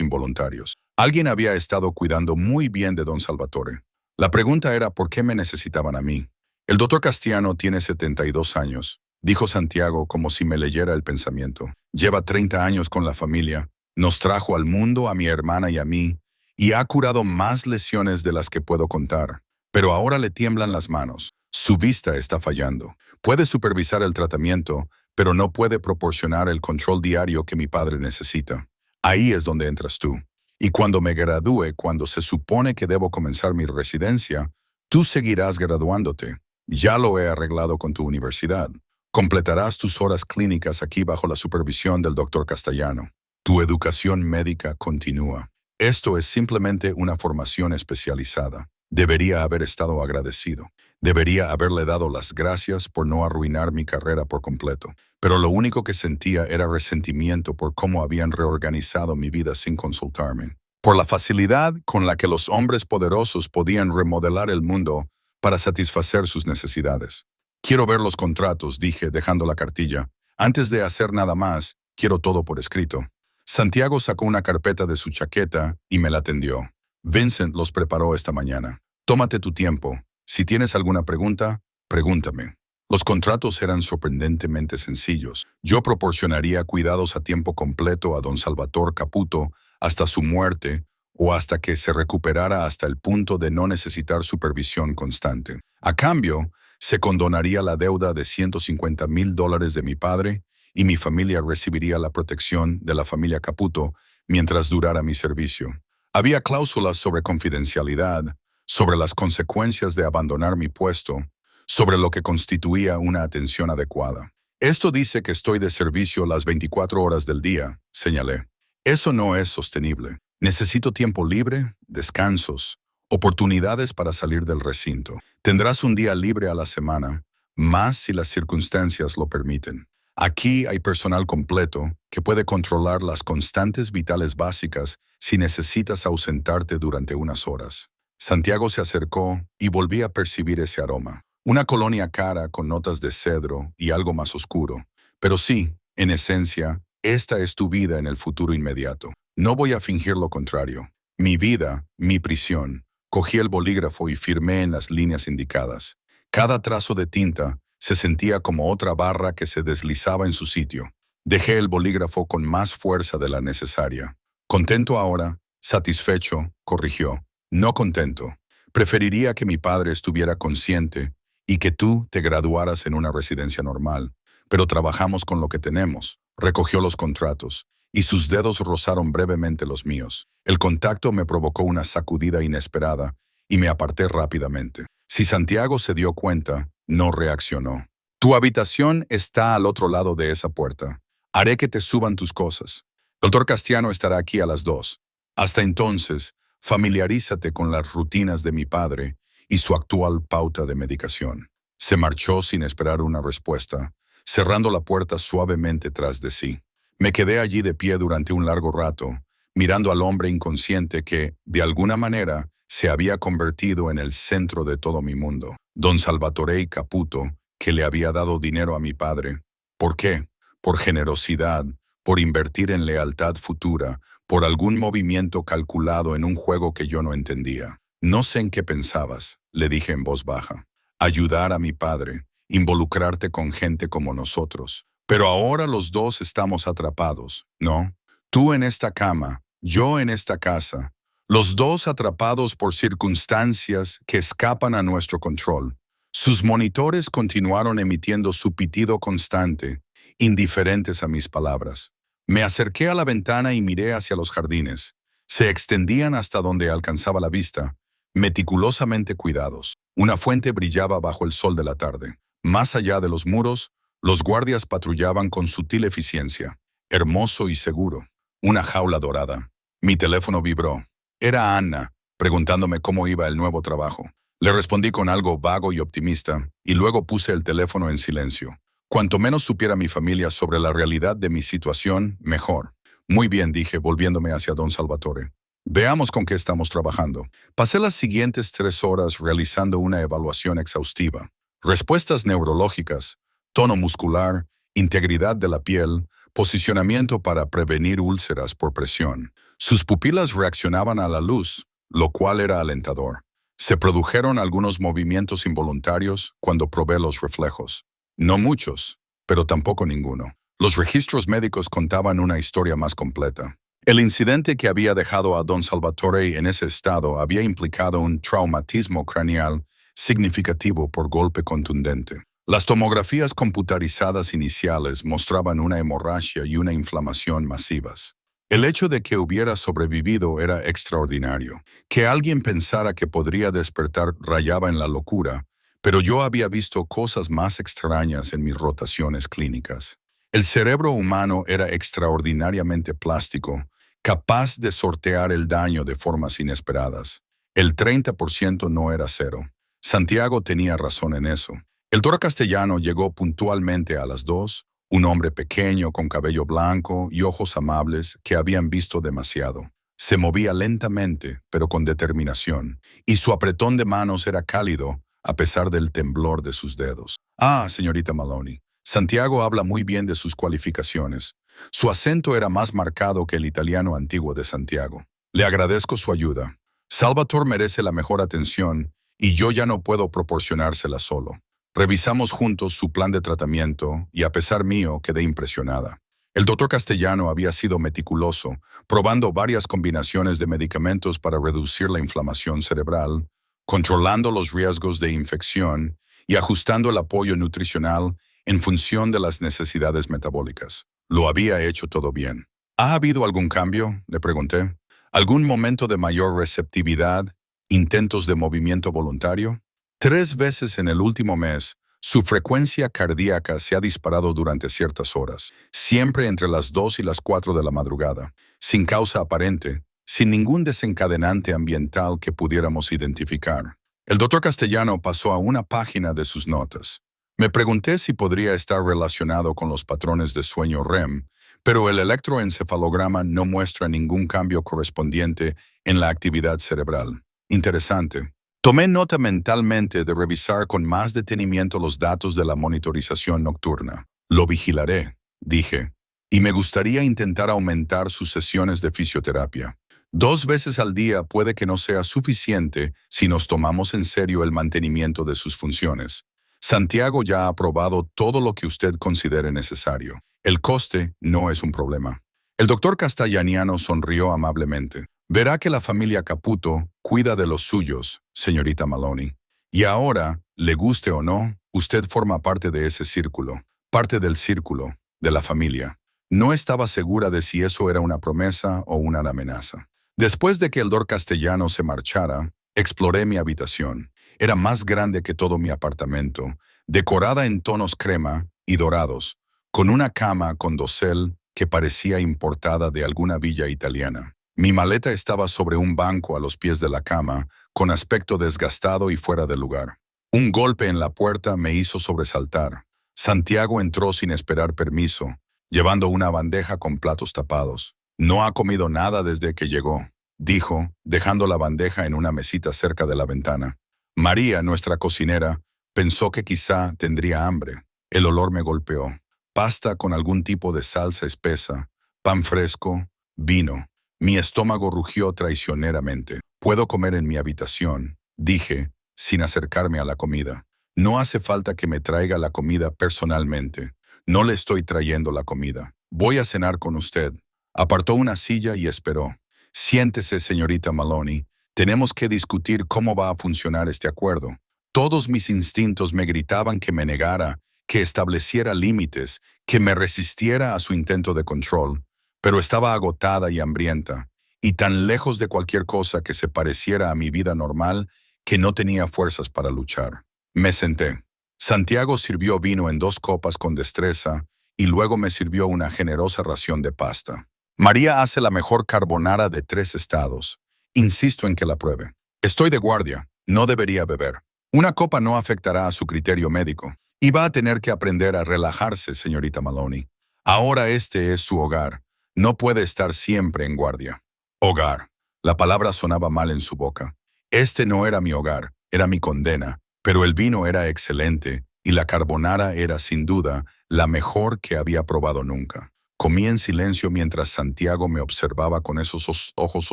involuntarios. Alguien había estado cuidando muy bien de don Salvatore. La pregunta era por qué me necesitaban a mí. El doctor Castellano tiene 72 años, dijo Santiago como si me leyera el pensamiento. Lleva 30 años con la familia, nos trajo al mundo a mi hermana y a mí, y ha curado más lesiones de las que puedo contar. Pero ahora le tiemblan las manos. Su vista está fallando. Puede supervisar el tratamiento, pero no puede proporcionar el control diario que mi padre necesita. Ahí es donde entras tú. Y cuando me gradúe, cuando se supone que debo comenzar mi residencia, tú seguirás graduándote. Ya lo he arreglado con tu universidad. Completarás tus horas clínicas aquí bajo la supervisión del doctor Castellano. Tu educación médica continúa. Esto es simplemente una formación especializada. Debería haber estado agradecido. Debería haberle dado las gracias por no arruinar mi carrera por completo. Pero lo único que sentía era resentimiento por cómo habían reorganizado mi vida sin consultarme. Por la facilidad con la que los hombres poderosos podían remodelar el mundo para satisfacer sus necesidades. Quiero ver los contratos, dije, dejando la cartilla. Antes de hacer nada más, quiero todo por escrito. Santiago sacó una carpeta de su chaqueta y me la tendió. Vincent los preparó esta mañana. Tómate tu tiempo. Si tienes alguna pregunta, pregúntame. Los contratos eran sorprendentemente sencillos. Yo proporcionaría cuidados a tiempo completo a don Salvatore Caputo hasta su muerte o hasta que se recuperara hasta el punto de no necesitar supervisión constante. A cambio, se condonaría la deuda de $150,000 de mi padre y mi familia recibiría la protección de la familia Caputo mientras durara mi servicio. Había cláusulas sobre confidencialidad, sobre las consecuencias de abandonar mi puesto, sobre lo que constituía una atención adecuada. Esto dice que estoy de servicio las 24 horas del día, señalé. Eso no es sostenible. Necesito tiempo libre, descansos, oportunidades para salir del recinto. Tendrás un día libre a la semana, más si las circunstancias lo permiten. Aquí hay personal completo que puede controlar las constantes vitales básicas si necesitas ausentarte durante unas horas. Santiago se acercó y volví a percibir ese aroma. Una colonia cara con notas de cedro y algo más oscuro. Pero sí, en esencia, esta es tu vida en el futuro inmediato. No voy a fingir lo contrario. Mi vida, mi prisión. Cogí el bolígrafo y firmé en las líneas indicadas. Cada trazo de tinta se sentía como otra barra que se deslizaba en su sitio. Dejé el bolígrafo con más fuerza de la necesaria. Contento ahora, satisfecho, corrigió. No contento. Preferiría que mi padre estuviera consciente y que tú te graduaras en una residencia normal, pero trabajamos con lo que tenemos. Recogió los contratos y sus dedos rozaron brevemente los míos. El contacto me provocó una sacudida inesperada y me aparté rápidamente. Si Santiago se dio cuenta, no reaccionó. Tu habitación está al otro lado de esa puerta. Haré que te suban tus cosas. Doctor Castellano estará aquí a las 2. Hasta entonces, familiarízate con las rutinas de mi padre y su actual pauta de medicación. Se marchó sin esperar una respuesta, cerrando la puerta suavemente tras de sí. Me quedé allí de pie durante un largo rato, mirando al hombre inconsciente que, de alguna manera, se había convertido en el centro de todo mi mundo. Don Salvatore Caputo, que le había dado dinero a mi padre. ¿Por qué? Por generosidad, por invertir en lealtad futura, por algún movimiento calculado en un juego que yo no entendía. No sé en qué pensabas, le dije en voz baja. Ayudar a mi padre, involucrarte con gente como nosotros. Pero ahora los dos estamos atrapados, ¿no? Tú en esta cama, yo en esta casa. Los dos atrapados por circunstancias que escapan a nuestro control. Sus monitores continuaron emitiendo su pitido constante, indiferentes a mis palabras. Me acerqué a la ventana y miré hacia los jardines. Se extendían hasta donde alcanzaba la vista, meticulosamente cuidados. Una fuente brillaba bajo el sol de la tarde. Más allá de los muros, los guardias patrullaban con sutil eficiencia. Hermoso y seguro. Una jaula dorada. Mi teléfono vibró. Era Anna, preguntándome cómo iba el nuevo trabajo. Le respondí con algo vago y optimista, y luego puse el teléfono en silencio. Cuanto menos supiera mi familia sobre la realidad de mi situación, mejor. Muy bien, dije, volviéndome hacia don Salvatore. Veamos con qué estamos trabajando. Pasé las siguientes 3 horas realizando una evaluación exhaustiva. Respuestas neurológicas, tono muscular, integridad de la piel, posicionamiento para prevenir úlceras por presión. Sus pupilas reaccionaban a la luz, lo cual era alentador. Se produjeron algunos movimientos involuntarios cuando probé los reflejos. No muchos, pero tampoco ninguno. Los registros médicos contaban una historia más completa. El incidente que había dejado a don Salvatore en ese estado había implicado un traumatismo craneal significativo por golpe contundente. Las tomografías computarizadas iniciales mostraban una hemorragia y una inflamación masivas. El hecho de que hubiera sobrevivido era extraordinario. Que alguien pensara que podría despertar rayaba en la locura, pero yo había visto cosas más extrañas en mis rotaciones clínicas. El cerebro humano era extraordinariamente plástico, capaz de sortear el daño de formas inesperadas. El 30% no era cero. Santiago tenía razón en eso. El doctor Castellano llegó puntualmente a las 2, un hombre pequeño con cabello blanco y ojos amables que habían visto demasiado. Se movía lentamente, pero con determinación, y su apretón de manos era cálido, a pesar del temblor de sus dedos. Ah, señorita Maloney, Santiago habla muy bien de sus cualificaciones. Su acento era más marcado que el italiano antiguo de Santiago. Le agradezco su ayuda. Salvatore merece la mejor atención y yo ya no puedo proporcionársela solo. Revisamos juntos su plan de tratamiento y a pesar mío quedé impresionada. El doctor Castellano había sido meticuloso, probando varias combinaciones de medicamentos para reducir la inflamación cerebral, controlando los riesgos de infección y ajustando el apoyo nutricional en función de las necesidades metabólicas. Lo había hecho todo bien. ¿Ha habido algún cambio?, le pregunté. ¿Algún momento de mayor receptividad? ¿Intentos de movimiento voluntario? 3 veces en el último mes, su frecuencia cardíaca se ha disparado durante ciertas horas, siempre entre las 2 y las 4 de la madrugada, sin causa aparente, sin ningún desencadenante ambiental que pudiéramos identificar. El doctor Castellano pasó a una página de sus notas. Me pregunté si podría estar relacionado con los patrones de sueño REM, pero el electroencefalograma no muestra ningún cambio correspondiente en la actividad cerebral. Interesante. Tomé nota mentalmente de revisar con más detenimiento los datos de la monitorización nocturna. Lo vigilaré, dije, y me gustaría intentar aumentar sus sesiones de fisioterapia. 2 veces al día puede que no sea suficiente si nos tomamos en serio el mantenimiento de sus funciones. Santiago ya ha aprobado todo lo que usted considere necesario. El coste no es un problema. El doctor Castellaniano sonrió amablemente. Verá que la familia Caputo cuida de los suyos, señorita Maloney. Y ahora, le guste o no, usted forma parte de ese círculo, parte del círculo, de la familia. No estaba segura de si eso era una promesa o una amenaza. Después de que el Dor Castellano se marchara, exploré mi habitación. Era más grande que todo mi apartamento, decorada en tonos crema y dorados, con una cama con dosel que parecía importada de alguna villa italiana. Mi maleta estaba sobre un banco a los pies de la cama, con aspecto desgastado y fuera de lugar. Un golpe en la puerta me hizo sobresaltar. Santiago entró sin esperar permiso, llevando una bandeja con platos tapados. No ha comido nada desde que llegó, dijo, dejando la bandeja en una mesita cerca de la ventana. María, nuestra cocinera, pensó que quizá tendría hambre. El olor me golpeó. Pasta con algún tipo de salsa espesa, pan fresco, vino. Mi estómago rugió traicioneramente. «Puedo comer en mi habitación», dije, sin acercarme a la comida. «No hace falta que me traiga la comida personalmente. No le estoy trayendo la comida. Voy a cenar con usted». Apartó una silla y esperó. «Siéntese, señorita Maloney. Tenemos que discutir cómo va a funcionar este acuerdo». Todos mis instintos me gritaban que me negara, que estableciera límites, que me resistiera a su intento de control. Pero estaba agotada y hambrienta, y tan lejos de cualquier cosa que se pareciera a mi vida normal que no tenía fuerzas para luchar. Me senté. Santiago sirvió vino en 2 copas con destreza y luego me sirvió una generosa ración de pasta. «María hace la mejor carbonara de 3 estados. Insisto en que la pruebe. Estoy de guardia. No debería beber. Una copa no afectará a su criterio médico. Y va a tener que aprender a relajarse, señorita Maloney. Ahora este es su hogar. No puede estar siempre en guardia». Hogar. La palabra sonaba mal en su boca. Este no era mi hogar, era mi condena, pero el vino era excelente y la carbonara era sin duda la mejor que había probado nunca. Comí en silencio mientras Santiago me observaba con esos ojos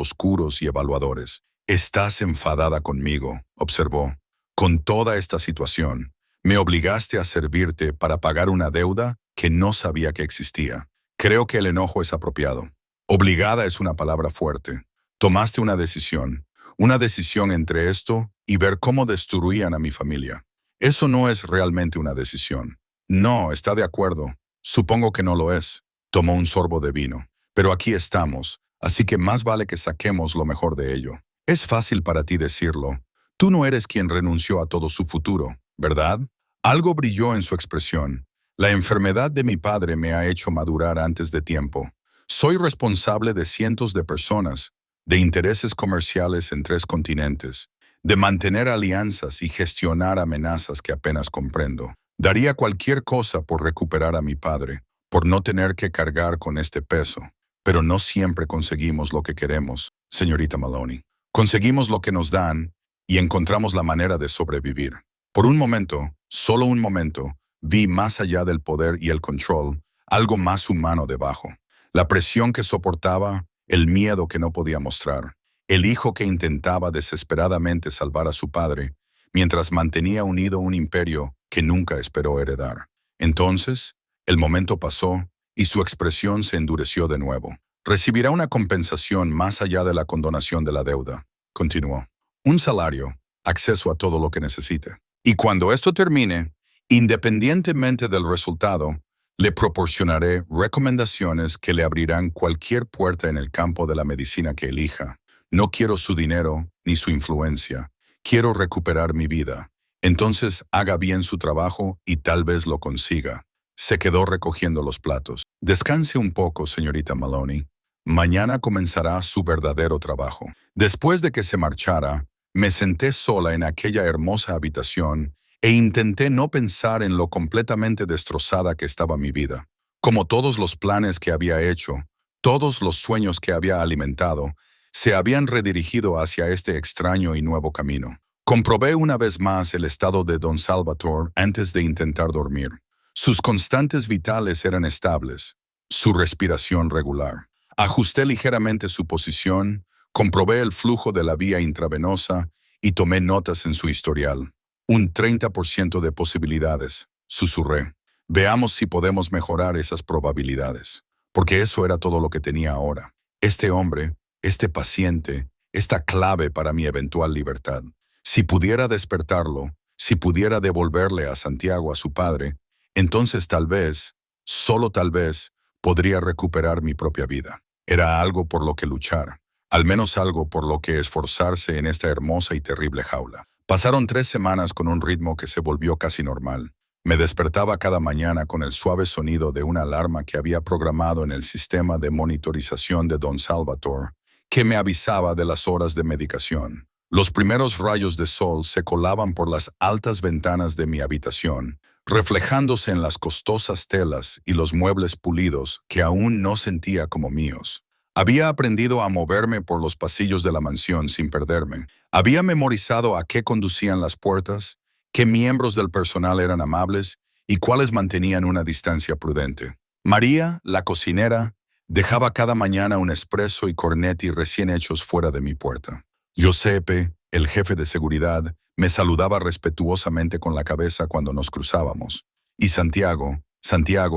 oscuros y evaluadores. «Estás enfadada conmigo», observó. «Con toda esta situación. Me obligaste a servirte para pagar una deuda que no sabía que existía. Creo que el enojo es apropiado. Obligada es una palabra fuerte. Tomaste una decisión entre esto y ver cómo destruían a mi familia. Eso no es realmente una decisión». «No, está de acuerdo. Supongo que no lo es». Tomó un sorbo de vino. «Pero aquí estamos, así que más vale que saquemos lo mejor de ello. Es fácil para ti decirlo. Tú no eres quien renunció a todo su futuro, ¿verdad?» Algo brilló en su expresión. «La enfermedad de mi padre me ha hecho madurar antes de tiempo. Soy responsable de cientos de personas, de intereses comerciales en 3 continentes, de mantener alianzas y gestionar amenazas que apenas comprendo. Daría cualquier cosa por recuperar a mi padre, por no tener que cargar con este peso. Pero no siempre conseguimos lo que queremos, señorita Maloney. Conseguimos lo que nos dan y encontramos la manera de sobrevivir». Por un momento, solo un momento, vi más allá del poder y el control, algo más humano debajo. La presión que soportaba, el miedo que no podía mostrar, el hijo que intentaba desesperadamente salvar a su padre, mientras mantenía unido un imperio que nunca esperó heredar. Entonces, el momento pasó y su expresión se endureció de nuevo. «Recibirá una compensación más allá de la condonación de la deuda», continuó. «Un salario, acceso a todo lo que necesite. Y cuando esto termine, independientemente del resultado, le proporcionaré recomendaciones que le abrirán cualquier puerta en el campo de la medicina que elija. No quiero su dinero ni su influencia. Quiero recuperar mi vida. Entonces haga bien su trabajo y tal vez lo consiga». Se quedó recogiendo los platos. «Descanse un poco, señorita Maloney. Mañana comenzará su verdadero trabajo». Después de que se marchara, me senté sola en aquella hermosa habitación e intenté no pensar en lo completamente destrozada que estaba mi vida. Como todos los planes que había hecho, todos los sueños que había alimentado, se habían redirigido hacia este extraño y nuevo camino. Comprobé una vez más el estado de don Salvatore antes de intentar dormir. Sus constantes vitales eran estables, su respiración regular. Ajusté ligeramente su posición, comprobé el flujo de la vía intravenosa y tomé notas en su historial. «Un 30% de posibilidades», susurré. «Veamos si podemos mejorar esas probabilidades». Porque eso era todo lo que tenía ahora. Este hombre, este paciente, esta clave para mi eventual libertad. Si pudiera despertarlo, si pudiera devolverle a Santiago a su padre, entonces tal vez, solo tal vez, podría recuperar mi propia vida. Era algo por lo que luchar, al menos algo por lo que esforzarse en esta hermosa y terrible jaula. Pasaron 3 semanas con un ritmo que se volvió casi normal. Me despertaba cada mañana con el suave sonido de una alarma que había programado en el sistema de monitorización de Don Salvatore, que me avisaba de las horas de medicación. Los primeros rayos de sol se colaban por las altas ventanas de mi habitación, reflejándose en las costosas telas y los muebles pulidos que aún no sentía como míos. Había aprendido a moverme por los pasillos de la mansión sin perderme. Había memorizado a qué conducían las puertas, qué miembros del personal eran amables y cuáles mantenían una distancia prudente. María, la cocinera, dejaba cada mañana un espresso y cornetti recién hechos fuera de mi puerta. Giuseppe, el jefe de seguridad, me saludaba respetuosamente con la cabeza cuando nos cruzábamos. Y Santiago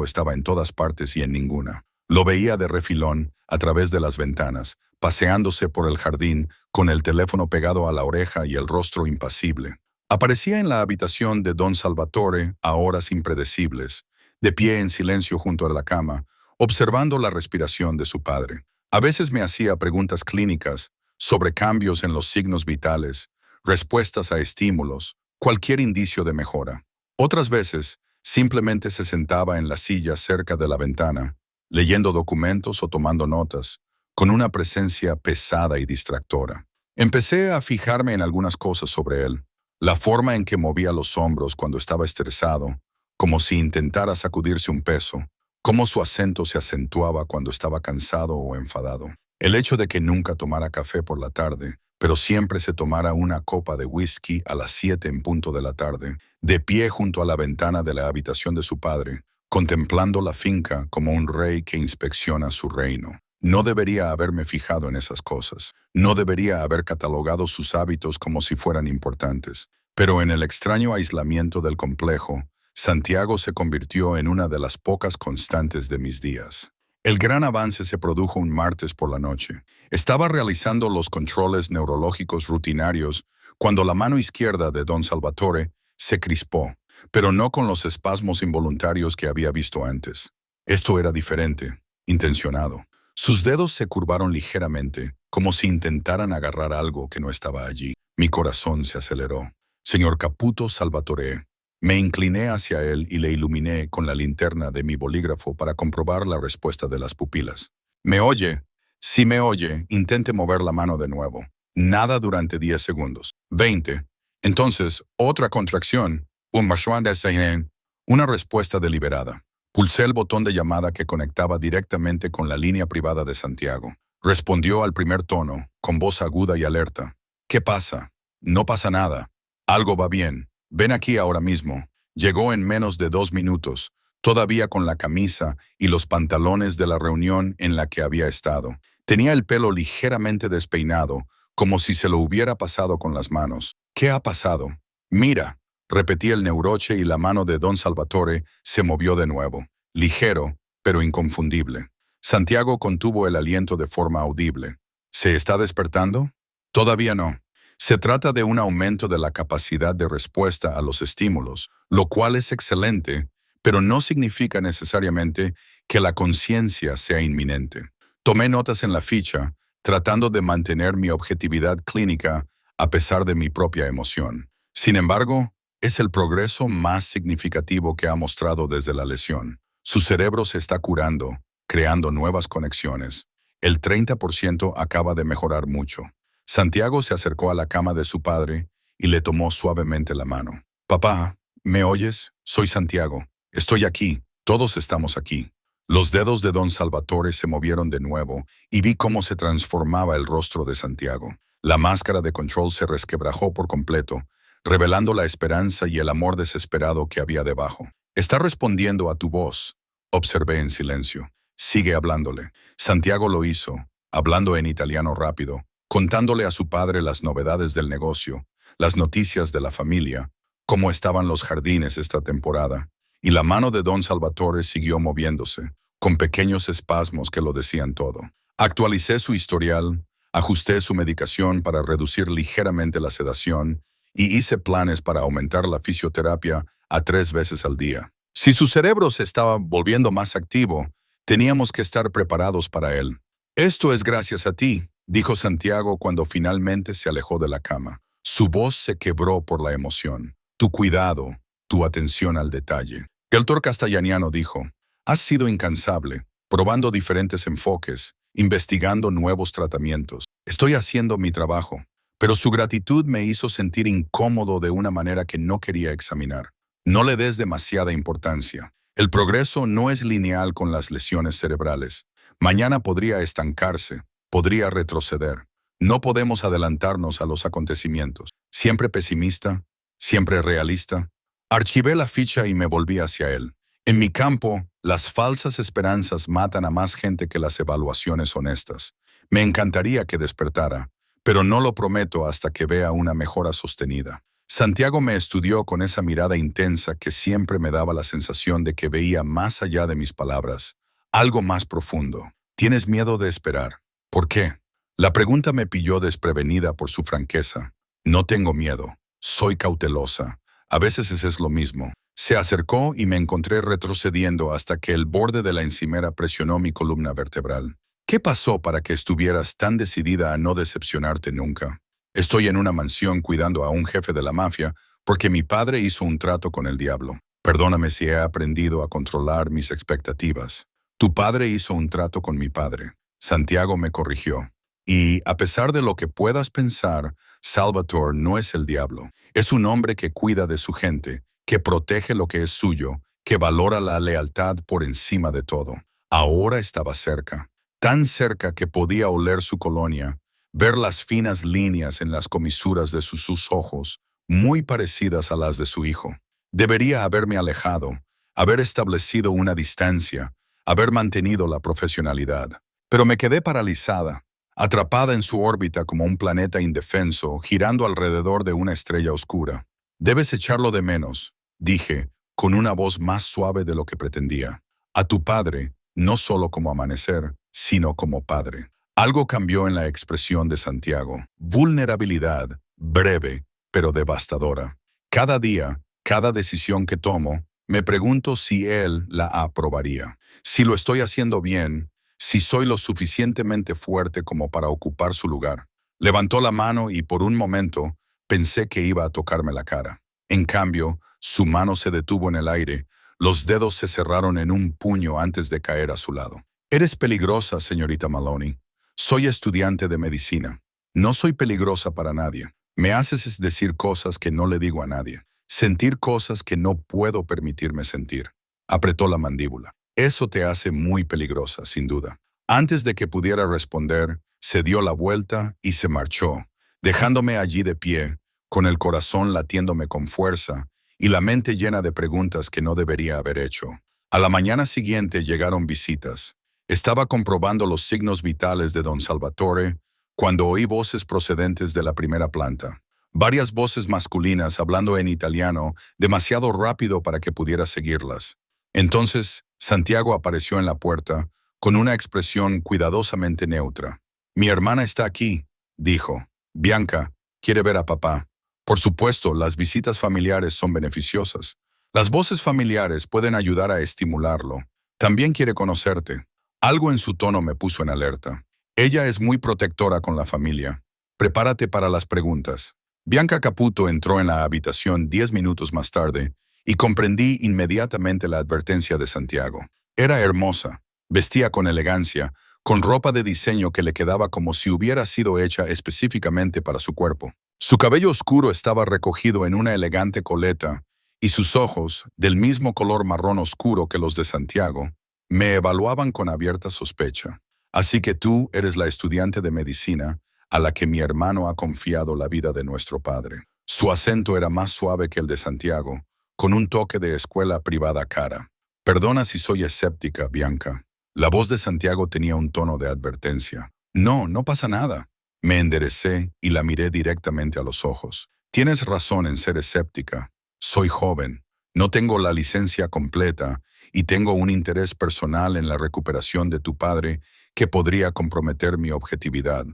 estaba en todas partes y en ninguna. Lo veía de refilón, a través de las ventanas, paseándose por el jardín, con el teléfono pegado a la oreja y el rostro impasible. Aparecía en la habitación de Don Salvatore a horas impredecibles, de pie en silencio junto a la cama, observando la respiración de su padre. A veces me hacía preguntas clínicas sobre cambios en los signos vitales, respuestas a estímulos, cualquier indicio de mejora. Otras veces, simplemente se sentaba en la silla cerca de la ventana, leyendo documentos o tomando notas, con una presencia pesada y distractora. Empecé a fijarme en algunas cosas sobre él. La forma en que movía los hombros cuando estaba estresado, como si intentara sacudirse un peso, cómo su acento se acentuaba cuando estaba cansado o enfadado. El hecho de que nunca tomara café por la tarde, pero siempre se tomara una copa de whisky a las 7 en punto de la tarde, de pie junto a la ventana de la habitación de su padre, contemplando la finca como un rey que inspecciona su reino. No debería haberme fijado en esas cosas. No debería haber catalogado sus hábitos como si fueran importantes. Pero en el extraño aislamiento del complejo, Santiago se convirtió en una de las pocas constantes de mis días. El gran avance se produjo un martes por la noche. Estaba realizando los controles neurológicos rutinarios cuando la mano izquierda de Don Salvatore se crispó, pero no con los espasmos involuntarios que había visto antes. Esto era diferente, intencionado. Sus dedos se curvaron ligeramente, como si intentaran agarrar algo que no estaba allí. Mi corazón se aceleró. Señor Caputo Salvatore. Me incliné hacia él y le iluminé con la linterna de mi bolígrafo para comprobar la respuesta de las pupilas. ¿Me oye? Si me oye, intente mover la mano de nuevo. Nada durante 10 segundos. 20. Entonces, otra contracción. Un marchand de Seine. Una respuesta deliberada. Pulsé el botón de llamada que conectaba directamente con la línea privada de Santiago. Respondió al primer tono, con voz aguda y alerta. ¿Qué pasa? No pasa nada. Algo va bien. Ven aquí ahora mismo. Llegó en menos de 2 minutos, todavía con la camisa y los pantalones de la reunión en la que había estado. Tenía el pelo ligeramente despeinado, como si se lo hubiera pasado con las manos. ¿Qué ha pasado? Mira, repetí el neuroche y la mano de Don Salvatore se movió de nuevo, ligero, pero inconfundible. Santiago contuvo el aliento de forma audible. ¿Se está despertando? Todavía no. Se trata de un aumento de la capacidad de respuesta a los estímulos, lo cual es excelente, pero no significa necesariamente que la conciencia sea inminente. Tomé notas en la ficha, tratando de mantener mi objetividad clínica a pesar de mi propia emoción. Sin embargo, es el progreso más significativo que ha mostrado desde la lesión. Su cerebro se está curando, creando nuevas conexiones. El 30% acaba de mejorar mucho. Santiago se acercó a la cama de su padre y le tomó suavemente la mano. «Papá, ¿me oyes? Soy Santiago. Estoy aquí. Todos estamos aquí». Los dedos de Don Salvatore se movieron de nuevo y vi cómo se transformaba el rostro de Santiago. La máscara de control se resquebrajó por completo, revelando la esperanza y el amor desesperado que había debajo. «Está respondiendo a tu voz», observé en silencio. «Sigue hablándole». Santiago lo hizo, hablando en italiano rápido, contándole a su padre las novedades del negocio, las noticias de la familia, cómo estaban los jardines esta temporada, y la mano de Don Salvatore siguió moviéndose, con pequeños espasmos que lo decían todo. Actualicé su historial, Ajusté su medicación para reducir ligeramente la sedación y hice planes para aumentar la fisioterapia a 3 veces al día. Si su cerebro se estaba volviendo más activo, teníamos que estar preparados para él. Esto es gracias a ti, dijo Santiago cuando finalmente se alejó de la cama. Su voz se quebró por la emoción. Tu cuidado, tu atención al detalle. El doctor Castellaniano dijo, has sido incansable, probando diferentes enfoques, investigando nuevos tratamientos. Estoy haciendo mi trabajo, pero su gratitud me hizo sentir incómodo de una manera que no quería examinar. No le des demasiada importancia. El progreso no es lineal con las lesiones cerebrales. Mañana podría estancarse, podría retroceder. No podemos adelantarnos a los acontecimientos. Siempre pesimista, siempre realista. Archivé la ficha y me volví hacia él. En mi campo, las falsas esperanzas matan a más gente que las evaluaciones honestas. Me encantaría que despertara, pero no lo prometo hasta que vea una mejora sostenida. Santiago me estudió con esa mirada intensa que siempre me daba la sensación de que veía más allá de mis palabras, algo más profundo. ¿Tienes miedo de esperar? ¿Por qué? La pregunta me pilló desprevenida por su franqueza. No tengo miedo, soy cautelosa. A veces es lo mismo. Se acercó y me encontré retrocediendo hasta que el borde de la encimera presionó mi columna vertebral. ¿Qué pasó para que estuvieras tan decidida a no decepcionarte nunca? Estoy en una mansión cuidando a un jefe de la mafia porque mi padre hizo un trato con el diablo. Perdóname si he aprendido a controlar mis expectativas. Tu padre hizo un trato con mi padre. Santiago me corrigió. Y, a pesar de lo que puedas pensar, Salvatore no es el diablo. Es un hombre que cuida de su gente, que protege lo que es suyo, que valora la lealtad por encima de todo. Ahora estaba cerca, tan cerca que podía oler su colonia, ver las finas líneas en las comisuras de sus ojos, muy parecidas a las de su hijo. Debería haberme alejado, haber establecido una distancia, haber mantenido la profesionalidad. Pero me quedé paralizada, atrapada en su órbita como un planeta indefenso, girando alrededor de una estrella oscura. Debes echarlo de menos, dije, con una voz más suave de lo que pretendía. A tu padre, no solo como amanecer, sino como padre. Algo cambió en la expresión de Santiago. Vulnerabilidad, breve, pero devastadora. Cada día, cada decisión que tomo, me pregunto si él la aprobaría. Si lo estoy haciendo bien, si soy lo suficientemente fuerte como para ocupar su lugar. Levantó la mano y por un momento pensé que iba a tocarme la cara. En cambio, su mano se detuvo en el aire, los dedos se cerraron en un puño antes de caer a su lado. Eres peligrosa, señorita Maloney. Soy estudiante de medicina. No soy peligrosa para nadie. Me haces decir cosas que no le digo a nadie. Sentir cosas que no puedo permitirme sentir. Apretó la mandíbula. Eso te hace muy peligrosa, sin duda. Antes de que pudiera responder, se dio la vuelta y se marchó, dejándome allí de pie, con el corazón latiéndome con fuerza y la mente llena de preguntas que no debería haber hecho. A la mañana siguiente llegaron visitas. Estaba comprobando los signos vitales de don Salvatore cuando oí voces procedentes de la primera planta. Varias voces masculinas hablando en italiano demasiado rápido para que pudiera seguirlas. Entonces, Santiago apareció en la puerta con una expresión cuidadosamente neutra. Mi hermana está aquí, dijo. Bianca, quiere ver a papá. Por supuesto, las visitas familiares son beneficiosas. Las voces familiares pueden ayudar a estimularlo. También quiere conocerte. Algo en su tono me puso en alerta. Ella es muy protectora con la familia. Prepárate para las preguntas. Bianca Caputo entró en la habitación 10 minutos más tarde y comprendí inmediatamente la advertencia de Santiago. Era hermosa, vestía con elegancia, con ropa de diseño que le quedaba como si hubiera sido hecha específicamente para su cuerpo. Su cabello oscuro estaba recogido en una elegante coleta y sus ojos, del mismo color marrón oscuro que los de Santiago, me evaluaban con abierta sospecha. Así que tú eres la estudiante de medicina a la que mi hermano ha confiado la vida de nuestro padre. Su acento era más suave que el de Santiago, con un toque de escuela privada cara. Perdona si soy escéptica, Bianca. La voz de Santiago tenía un tono de advertencia. No, no pasa nada. Me enderecé y la miré directamente a los ojos. Tienes razón en ser escéptica. Soy joven. No tengo la licencia completa y tengo un interés personal en la recuperación de tu padre que podría comprometer mi objetividad.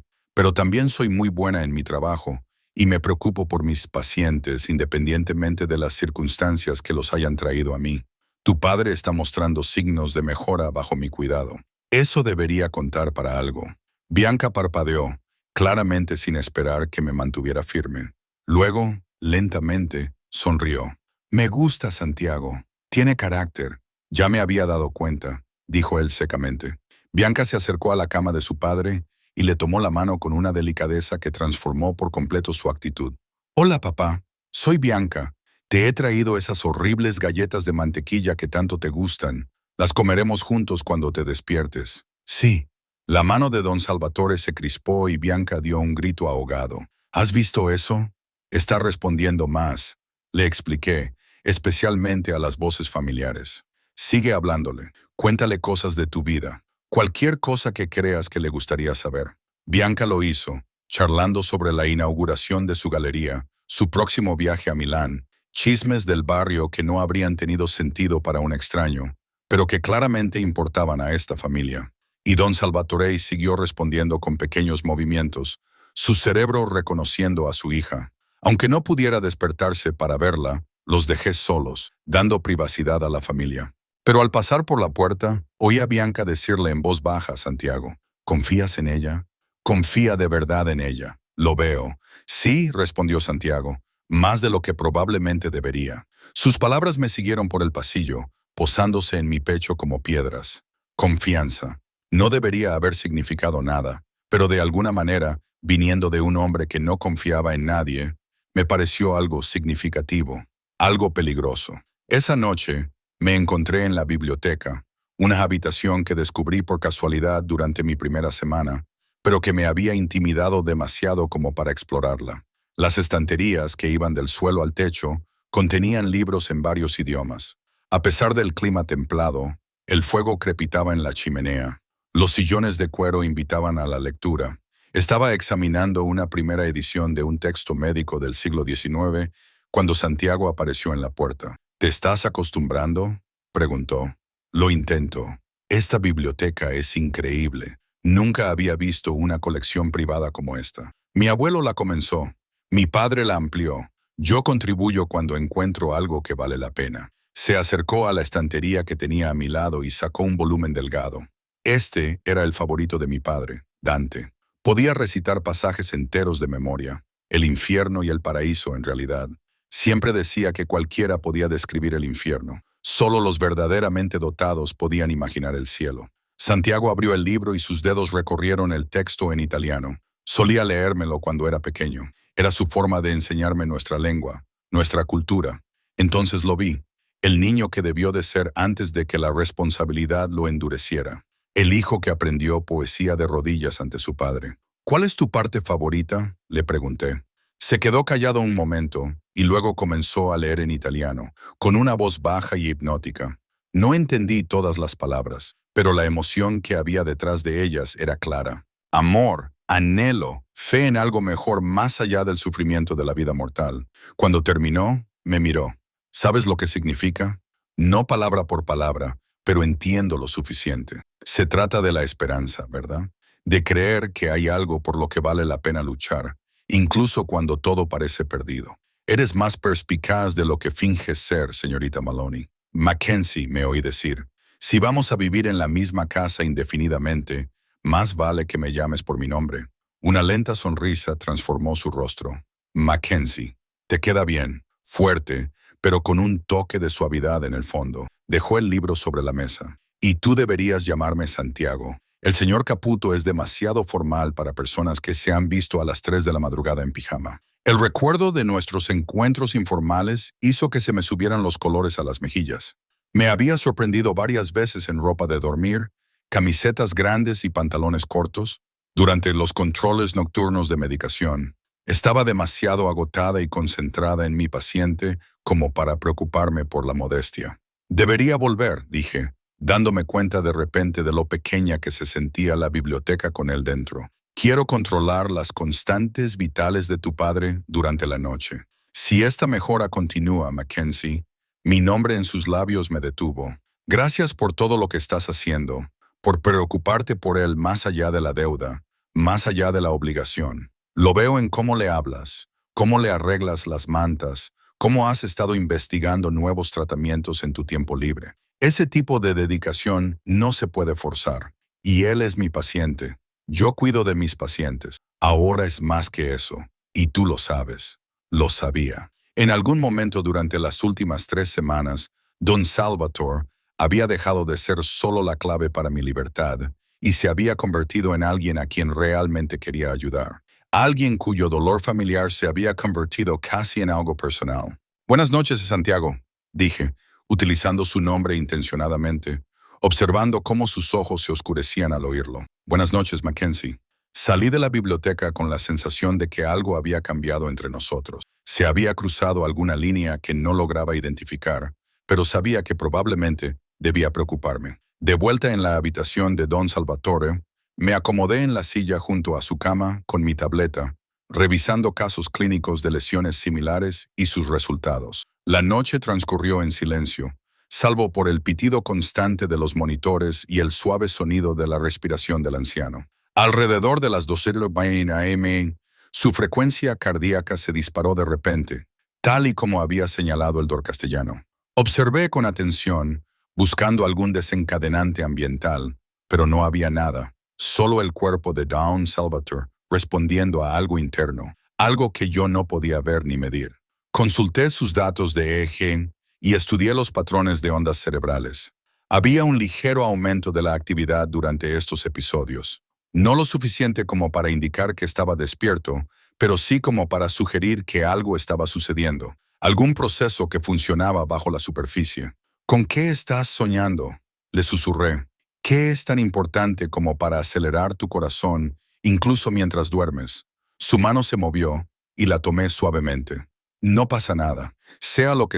pero también soy muy buena en mi trabajo y me preocupo por mis pacientes independientemente de las circunstancias que los hayan traído a mí. Tu padre está mostrando signos de mejora bajo mi cuidado. Eso debería contar para algo. Bianca parpadeó, claramente sin esperar que me mantuviera firme. Luego, lentamente, sonrió. Me gusta Santiago. Tiene carácter. Ya me había dado cuenta, dijo él secamente. Bianca se acercó a la cama de su padre y le tomó la mano con una delicadeza que transformó por completo su actitud. Hola, papá. Soy Bianca. Te he traído esas horribles galletas de mantequilla que tanto te gustan. Las comeremos juntos cuando te despiertes. Sí. La mano de don Salvatore se crispó y Bianca dio un grito ahogado. ¿Has visto eso? Está respondiendo más, le expliqué, especialmente a las voces familiares. Sigue hablándole. Cuéntale cosas de tu vida. Cualquier cosa que creas que le gustaría saber. Bianca lo hizo, charlando sobre la inauguración de su galería, su próximo viaje a Milán, chismes del barrio que no habrían tenido sentido para un extraño, pero que claramente importaban a esta familia. Y don Salvatore siguió respondiendo con pequeños movimientos, su cerebro reconociendo a su hija. Aunque no pudiera despertarse para verla, los dejé solos, dando privacidad a la familia. Pero al pasar por la puerta, oí a Bianca decirle en voz baja a Santiago, ¿confías en ella? Confía de verdad en ella. Lo veo. Sí, respondió Santiago, más de lo que probablemente debería. Sus palabras me siguieron por el pasillo, posándose en mi pecho como piedras. Confianza. No debería haber significado nada, pero de alguna manera, viniendo de un hombre que no confiaba en nadie, me pareció algo significativo, algo peligroso. Esa noche, me encontré en la biblioteca, una habitación que descubrí por casualidad durante mi primera semana, pero que me había intimidado demasiado como para explorarla. Las estanterías, que iban del suelo al techo, contenían libros en varios idiomas. A pesar del clima templado, el fuego crepitaba en la chimenea. Los sillones de cuero invitaban a la lectura. Estaba examinando una primera edición de un texto médico del siglo XIX cuando Santiago apareció en la puerta. ¿Te estás acostumbrando?, preguntó. Lo intento. Esta biblioteca es increíble. Nunca había visto una colección privada como esta. Mi abuelo la comenzó. Mi padre la amplió. Yo contribuyo cuando encuentro algo que vale la pena. Se acercó a la estantería que tenía a mi lado y sacó un volumen delgado. Este era el favorito de mi padre, Dante. Podía recitar pasajes enteros de memoria. El infierno y el paraíso, en realidad. Siempre decía que cualquiera podía describir el infierno. Solo los verdaderamente dotados podían imaginar el cielo. Santiago abrió el libro y sus dedos recorrieron el texto en italiano. Solía leérmelo cuando era pequeño. Era su forma de enseñarme nuestra lengua, nuestra cultura. Entonces lo vi. El niño que debió de ser antes de que la responsabilidad lo endureciera. El hijo que aprendió poesía de rodillas ante su padre. ¿Cuál es tu parte favorita?, le pregunté. Se quedó callado un momento y luego comenzó a leer en italiano, con una voz baja y hipnótica. No entendí todas las palabras, pero la emoción que había detrás de ellas era clara. Amor, anhelo, fe en algo mejor más allá del sufrimiento de la vida mortal. Cuando terminó, me miró. ¿Sabes lo que significa? No palabra por palabra, pero entiendo lo suficiente. Se trata de la esperanza, ¿verdad? De creer que hay algo por lo que vale la pena luchar, incluso cuando todo parece perdido. Eres más perspicaz de lo que finges ser, señorita Maloney. Mackenzie, me oí decir. Si vamos a vivir en la misma casa indefinidamente, más vale que me llames por mi nombre. Una lenta sonrisa transformó su rostro. Mackenzie, te queda bien, fuerte, pero con un toque de suavidad en el fondo. Dejó el libro sobre la mesa. Y tú deberías llamarme Santiago. El señor Caputo es demasiado formal para personas que se han visto a las 3 de la madrugada en pijama. El recuerdo de nuestros encuentros informales hizo que se me subieran los colores a las mejillas. Me había sorprendido varias veces en ropa de dormir, camisetas grandes y pantalones cortos, durante los controles nocturnos de medicación. Estaba demasiado agotada y concentrada en mi paciente como para preocuparme por la modestia. Debería volver, dije, dándome cuenta de repente de lo pequeña que se sentía la biblioteca con él dentro. Quiero controlar las constantes vitales de tu padre durante la noche. Si esta mejora continúa, Mackenzie, mi nombre en sus labios me detuvo. Gracias por todo lo que estás haciendo, por preocuparte por él más allá de la deuda, más allá de la obligación. Lo veo en cómo le hablas, cómo le arreglas las mantas, cómo has estado investigando nuevos tratamientos en tu tiempo libre. Ese tipo de dedicación no se puede forzar. Y él es mi paciente. Yo cuido de mis pacientes. Ahora es más que eso. Y tú lo sabes. Lo sabía. En algún momento durante las últimas 3 semanas, Don Salvatore había dejado de ser solo la clave para mi libertad y se había convertido en alguien a quien realmente quería ayudar. Alguien cuyo dolor familiar se había convertido casi en algo personal. Buenas noches, Santiago, dije, utilizando su nombre intencionadamente, observando cómo sus ojos se oscurecían al oírlo. Buenas noches, Mackenzie. Salí de la biblioteca con la sensación de que algo había cambiado entre nosotros. Se había cruzado alguna línea que no lograba identificar, pero sabía que probablemente debía preocuparme. De vuelta en la habitación de Don Salvatore, me acomodé en la silla junto a su cama con mi tableta, revisando casos clínicos de lesiones similares y sus resultados. La noche transcurrió en silencio, salvo por el pitido constante de los monitores y el suave sonido de la respiración del anciano. Alrededor de las 12:20 am, su frecuencia cardíaca se disparó de repente, tal y como había señalado el doctor castellano. Observé con atención, buscando algún desencadenante ambiental, pero no había nada, solo el cuerpo de Don Salvatore respondiendo a algo interno, algo que yo no podía ver ni medir. Consulté sus datos de EEG y estudié los patrones de ondas cerebrales. Había un ligero aumento de la actividad durante estos episodios. No lo suficiente como para indicar que estaba despierto, pero sí como para sugerir que algo estaba sucediendo, algún proceso que funcionaba bajo la superficie. ¿Con qué estás soñando?, le susurré. ¿Qué es tan importante como para acelerar tu corazón, incluso mientras duermes? Su mano se movió y la tomé suavemente. No pasa nada. Sea lo que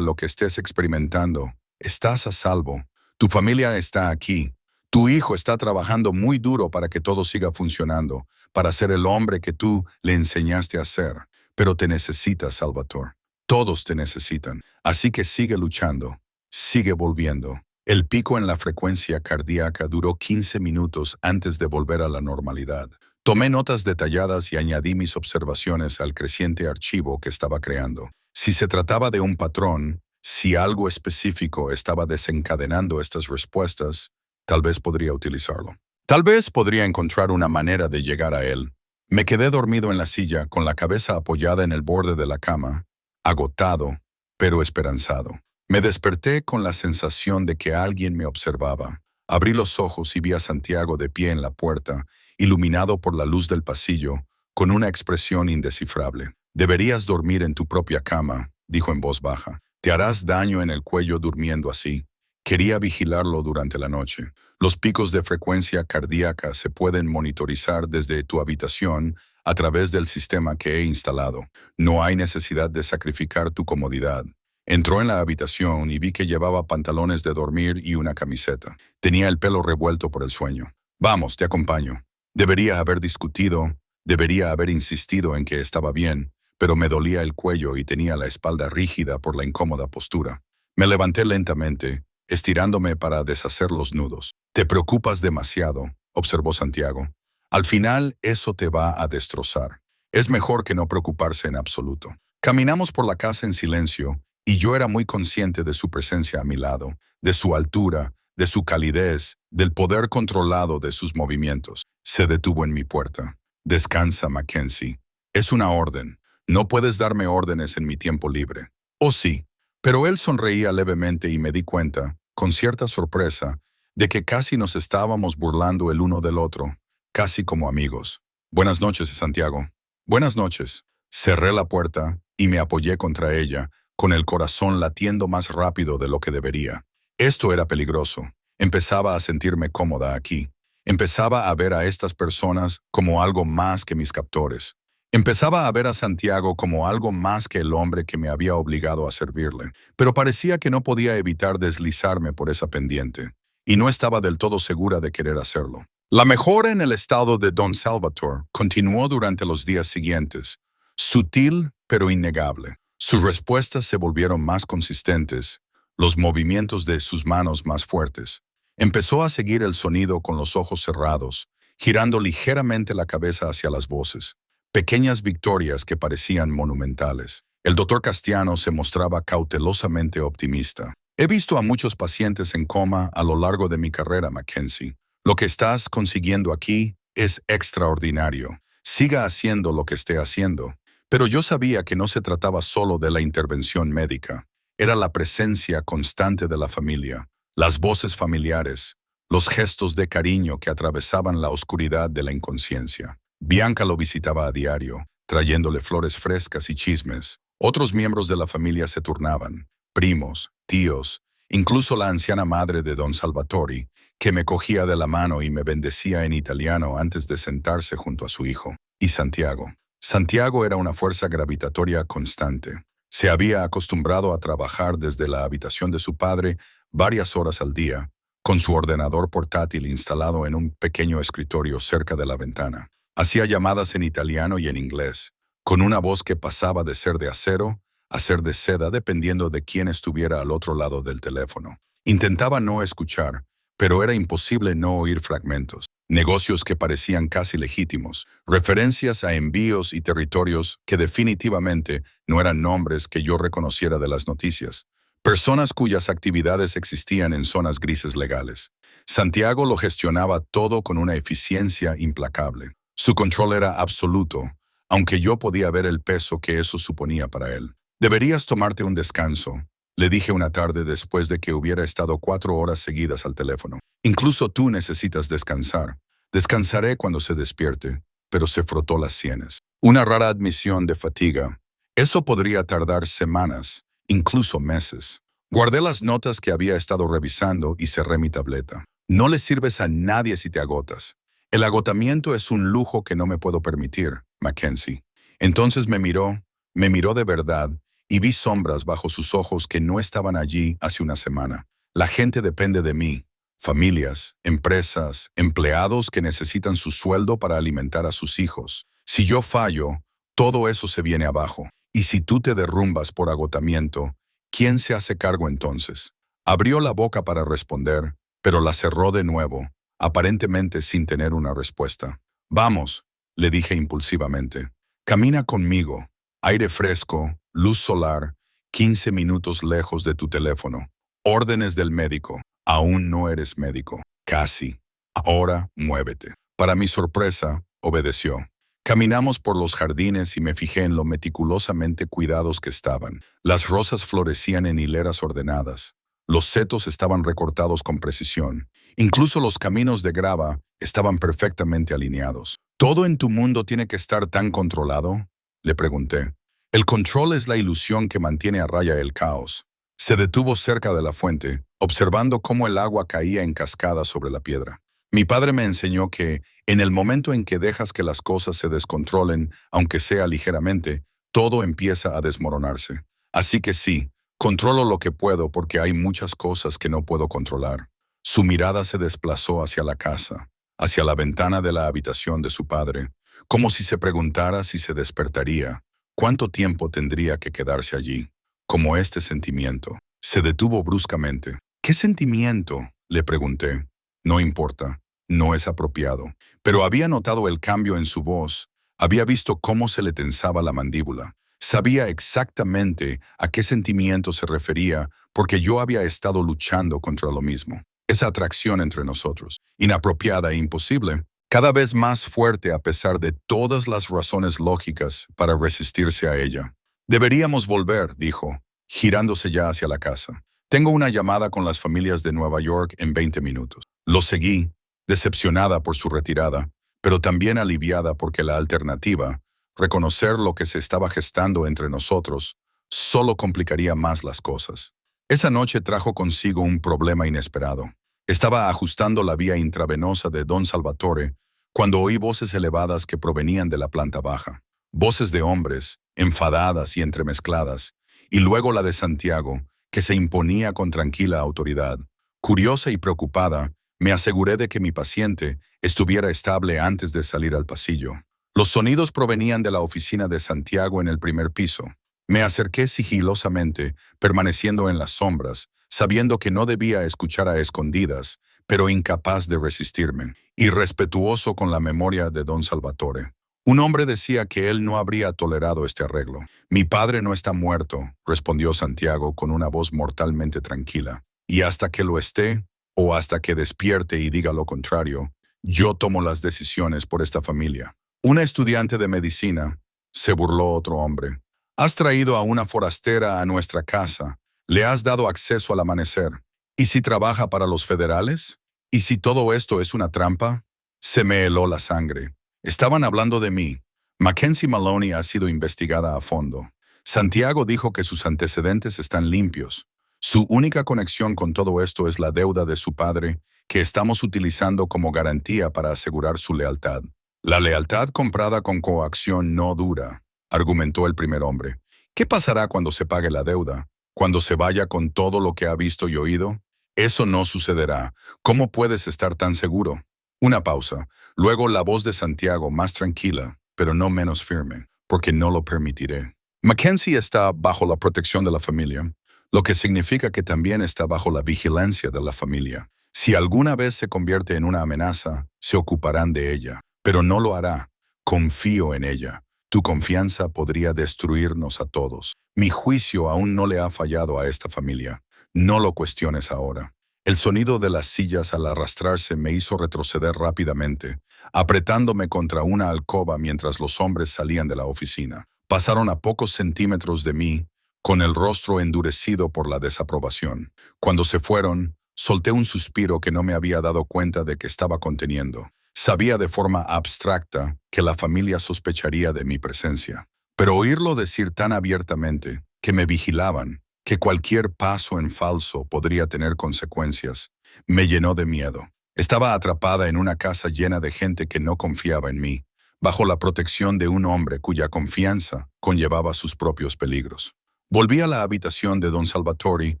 estés experimentando, estás a salvo. Tu familia está aquí. Tu hijo está trabajando muy duro para que todo siga funcionando, para ser el hombre que tú le enseñaste a ser. Pero te necesitas, Salvatore. Todos te necesitan. Así que sigue luchando. Sigue volviendo. El pico en la frecuencia cardíaca duró 15 minutos antes de volver a la normalidad. Tomé notas detalladas y añadí mis observaciones al creciente archivo que estaba creando. Si se trataba de un patrón, si algo específico estaba desencadenando estas respuestas, tal vez podría utilizarlo. Tal vez podría encontrar una manera de llegar a él. Me quedé dormido en la silla, con la cabeza apoyada en el borde de la cama, agotado, pero esperanzado. Me desperté con la sensación de que alguien me observaba. Abrí los ojos y vi a Santiago de pie en la puerta, iluminado por la luz del pasillo, con una expresión indescifrable. «Deberías dormir en tu propia cama», dijo en voz baja. «Te harás daño en el cuello durmiendo así». Quería vigilarlo durante la noche. Los picos de frecuencia cardíaca se pueden monitorizar desde tu habitación a través del sistema que he instalado. No hay necesidad de sacrificar tu comodidad. Entró en la habitación y vi que llevaba pantalones de dormir y una camiseta. Tenía el pelo revuelto por el sueño. «Vamos, te acompaño». Debería haber discutido, debería haber insistido en que estaba bien, pero me dolía el cuello y tenía la espalda rígida por la incómoda postura. Me levanté lentamente, estirándome para deshacer los nudos. «Te preocupas demasiado», observó Santiago. «Al final, eso te va a destrozar. Es mejor que no preocuparse en absoluto». Caminamos por la casa en silencio, y yo era muy consciente de su presencia a mi lado, de su altura, de su calidez, del poder controlado de sus movimientos. Se detuvo en mi puerta. «Descansa, Mackenzie. Es una orden. No puedes darme órdenes en mi tiempo libre». «Oh, sí». Pero él sonreía levemente y me di cuenta, con cierta sorpresa, de que casi nos estábamos burlando el uno del otro, casi como amigos. «Buenas noches, Santiago». «Buenas noches». Cerré la puerta y me apoyé contra ella, con el corazón latiendo más rápido de lo que debería. Esto era peligroso. Empezaba a sentirme cómoda aquí. Empezaba a ver a estas personas como algo más que mis captores. Empezaba a ver a Santiago como algo más que el hombre que me había obligado a servirle. Pero parecía que no podía evitar deslizarme por esa pendiente, y no estaba del todo segura de querer hacerlo. La mejora en el estado de Don Salvatore continuó durante los días siguientes, sutil pero innegable. Sus respuestas se volvieron más consistentes, los movimientos de sus manos más fuertes. Empezó a seguir el sonido con los ojos cerrados, girando ligeramente la cabeza hacia las voces. Pequeñas victorias que parecían monumentales. El doctor Castiano se mostraba cautelosamente optimista. He visto a muchos pacientes en coma a lo largo de mi carrera, Mackenzie. Lo que estás consiguiendo aquí es extraordinario. Siga haciendo lo que esté haciendo. Pero yo sabía que no se trataba solo de la intervención médica. Era la presencia constante de la familia, las voces familiares, los gestos de cariño que atravesaban la oscuridad de la inconsciencia. Bianca lo visitaba a diario, trayéndole flores frescas y chismes. Otros miembros de la familia se turnaban, primos, tíos, incluso la anciana madre de don Salvatori, que me cogía de la mano y me bendecía en italiano antes de sentarse junto a su hijo. Y Santiago. Santiago era una fuerza gravitatoria constante. Se había acostumbrado a trabajar desde la habitación de su padre varias horas al día, con su ordenador portátil instalado en un pequeño escritorio cerca de la ventana. Hacía llamadas en italiano y en inglés, con una voz que pasaba de ser de acero a ser de seda dependiendo de quién estuviera al otro lado del teléfono. Intentaba no escuchar, pero era imposible no oír fragmentos. Negocios que parecían casi legítimos, referencias a envíos y territorios que definitivamente no eran nombres que yo reconociera de las noticias. Personas cuyas actividades existían en zonas grises legales. Santiago lo gestionaba todo con una eficiencia implacable. Su control era absoluto, aunque yo podía ver el peso que eso suponía para él. «Deberías tomarte un descanso», le dije una tarde después de que hubiera estado 4 horas seguidas al teléfono. «Incluso tú necesitas descansar. Descansaré cuando se despierte», pero se frotó las sienes. Una rara admisión de fatiga. Eso podría tardar semanas, incluso meses. Guardé las notas que había estado revisando y cerré mi tableta. No le sirves a nadie si te agotas. El agotamiento es un lujo que no me puedo permitir, Mackenzie. Entonces me miró de verdad, y vi sombras bajo sus ojos que no estaban allí hace una semana. La gente depende de mí. Familias, empresas, empleados que necesitan su sueldo para alimentar a sus hijos. Si yo fallo, todo eso se viene abajo. Y si tú te derrumbas por agotamiento, ¿quién se hace cargo entonces? Abrió la boca para responder, pero la cerró de nuevo, aparentemente sin tener una respuesta. «Vamos», le dije impulsivamente. «Camina conmigo. Aire fresco, luz solar, 15 minutos lejos de tu teléfono. Órdenes del médico. Aún no eres médico. Casi. Ahora muévete». Para mi sorpresa, obedeció. Caminamos por los jardines y me fijé en lo meticulosamente cuidados que estaban. Las rosas florecían en hileras ordenadas. Los setos estaban recortados con precisión. Incluso los caminos de grava estaban perfectamente alineados. «¿Todo en tu mundo tiene que estar tan controlado?», le pregunté. «El control es la ilusión que mantiene a raya el caos». Se detuvo cerca de la fuente, observando cómo el agua caía en cascada sobre la piedra. «Mi padre me enseñó que, en el momento en que dejas que las cosas se descontrolen, aunque sea ligeramente, todo empieza a desmoronarse. Así que sí, controlo lo que puedo porque hay muchas cosas que no puedo controlar». Su mirada se desplazó hacia la casa, hacia la ventana de la habitación de su padre, como si se preguntara si se despertaría. ¿Cuánto tiempo tendría que quedarse allí? Como este sentimiento. Se detuvo bruscamente. «¿Qué sentimiento?», le pregunté. «No importa, no es apropiado». Pero había notado el cambio en su voz, había visto cómo se le tensaba la mandíbula. Sabía exactamente a qué sentimiento se refería porque yo había estado luchando contra lo mismo. Esa atracción entre nosotros, inapropiada e imposible, cada vez más fuerte a pesar de todas las razones lógicas para resistirse a ella. «Deberíamos volver», dijo, girándose ya hacia la casa. «Tengo una llamada con las familias de Nueva York en 20 minutos». Lo seguí, decepcionada por su retirada, pero también aliviada porque la alternativa, reconocer lo que se estaba gestando entre nosotros, solo complicaría más las cosas. Esa noche trajo consigo un problema inesperado. Estaba ajustando la vía intravenosa de don Salvatore cuando oí voces elevadas que provenían de la planta baja. Voces de hombres, enfadadas y entremezcladas, y luego la de Santiago, que se imponía con tranquila autoridad. Curiosa y preocupada, me aseguré de que mi paciente estuviera estable antes de salir al pasillo. Los sonidos provenían de la oficina de Santiago en el primer piso. Me acerqué sigilosamente, permaneciendo en las sombras, sabiendo que no debía escuchar a escondidas, pero incapaz de resistirme, irrespetuoso con la memoria de don Salvatore. Un hombre decía que él no habría tolerado este arreglo. Mi padre no está muerto, respondió Santiago con una voz mortalmente tranquila. Y hasta que lo esté, o hasta que despierte y diga lo contrario, yo tomo las decisiones por esta familia. Una estudiante de medicina, se burló otro hombre. Has traído a una forastera a nuestra casa. Le has dado acceso al amanecer. ¿Y si trabaja para los federales? ¿Y si todo esto es una trampa? Se me heló la sangre. Estaban hablando de mí. Mackenzie Maloney ha sido investigada a fondo. Santiago dijo que sus antecedentes están limpios. Su única conexión con todo esto es la deuda de su padre, que estamos utilizando como garantía para asegurar su lealtad. La lealtad comprada con coacción no dura, argumentó el primer hombre. ¿Qué pasará cuando se pague la deuda? ¿Cuando se vaya con todo lo que ha visto y oído? Eso no sucederá. ¿Cómo puedes estar tan seguro? Una pausa. Luego la voz de Santiago, más tranquila, pero no menos firme, porque no lo permitiré. Mackenzie está bajo la protección de la familia, lo que significa que también está bajo la vigilancia de la familia. Si alguna vez se convierte en una amenaza, se ocuparán de ella, pero no lo hará. Confío en ella. Tu confianza podría destruirnos a todos. Mi juicio aún no le ha fallado a esta familia. No lo cuestiones ahora. El sonido de las sillas al arrastrarse me hizo retroceder rápidamente, apretándome contra una alcoba mientras los hombres salían de la oficina. Pasaron a pocos centímetros de mí, con el rostro endurecido por la desaprobación. Cuando se fueron, solté un suspiro que no me había dado cuenta de que estaba conteniendo. Sabía de forma abstracta que la familia sospecharía de mi presencia, pero oírlo decir tan abiertamente que me vigilaban, que cualquier paso en falso podría tener consecuencias, me llenó de miedo. Estaba atrapada en una casa llena de gente que no confiaba en mí, bajo la protección de un hombre cuya confianza conllevaba sus propios peligros. Volví a la habitación de don Salvatore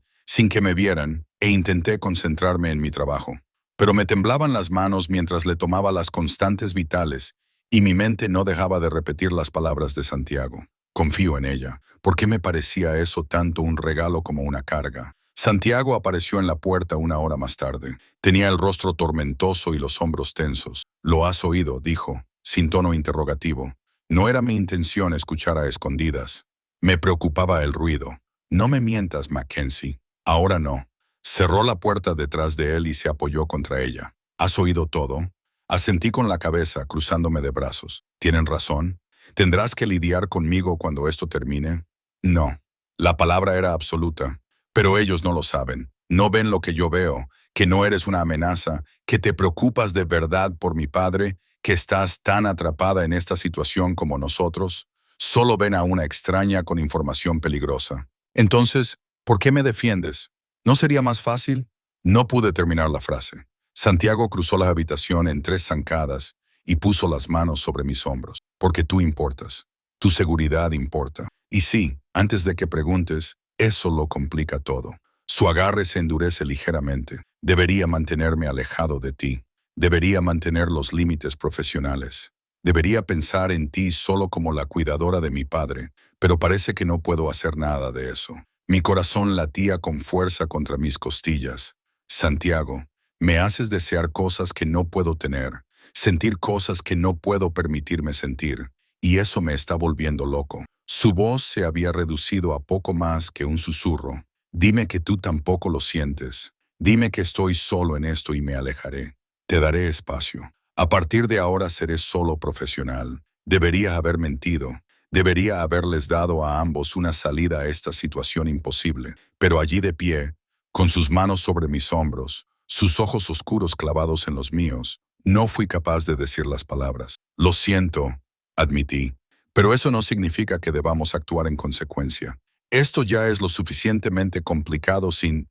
sin que me vieran e intenté concentrarme en mi trabajo. Pero me temblaban las manos mientras le tomaba las constantes vitales y mi mente no dejaba de repetir las palabras de Santiago. Confío en ella. ¿Por qué me parecía eso tanto un regalo como una carga? Santiago apareció en la puerta una hora más tarde. Tenía el rostro tormentoso y los hombros tensos. «¿Lo has oído?», dijo, sin tono interrogativo. No era mi intención escuchar a escondidas. Me preocupaba el ruido. «No me mientas, Mackenzie. Ahora no». Cerró la puerta detrás de él y se apoyó contra ella. «¿Has oído todo?». Asentí con la cabeza, cruzándome de brazos. «¿Tienen razón? ¿Tendrás que lidiar conmigo cuando esto termine?». «No». La palabra era absoluta. «Pero ellos no lo saben. No ven lo que yo veo, que no eres una amenaza, que te preocupas de verdad por mi padre, que estás tan atrapada en esta situación como nosotros. Solo ven a una extraña con información peligrosa. Entonces, ¿por qué me defiendes? ¿No sería más fácil?». No pude terminar la frase. Santiago cruzó la habitación en 3 zancadas y puso las manos sobre mis hombros. «Porque tú importas. Tu seguridad importa. Y sí, antes de que preguntes, eso lo complica todo». Su agarre se endurece ligeramente. «Debería mantenerme alejado de ti. Debería mantener los límites profesionales. Debería pensar en ti solo como la cuidadora de mi padre, pero parece que no puedo hacer nada de eso». Mi corazón latía con fuerza contra mis costillas. «Santiago, me haces desear cosas que no puedo tener, sentir cosas que no puedo permitirme sentir, y eso me está volviendo loco». Su voz se había reducido a poco más que un susurro. «Dime que tú tampoco lo sientes. Dime que estoy solo en esto y me alejaré. Te daré espacio. A partir de ahora seré solo profesional». Debería haber mentido. Debería haberles dado a ambos una salida a esta situación imposible. Pero allí de pie, con sus manos sobre mis hombros, sus ojos oscuros clavados en los míos, no fui capaz de decir las palabras. «Lo siento», admití. «Pero eso no significa que debamos actuar en consecuencia. Esto ya es lo suficientemente complicado sin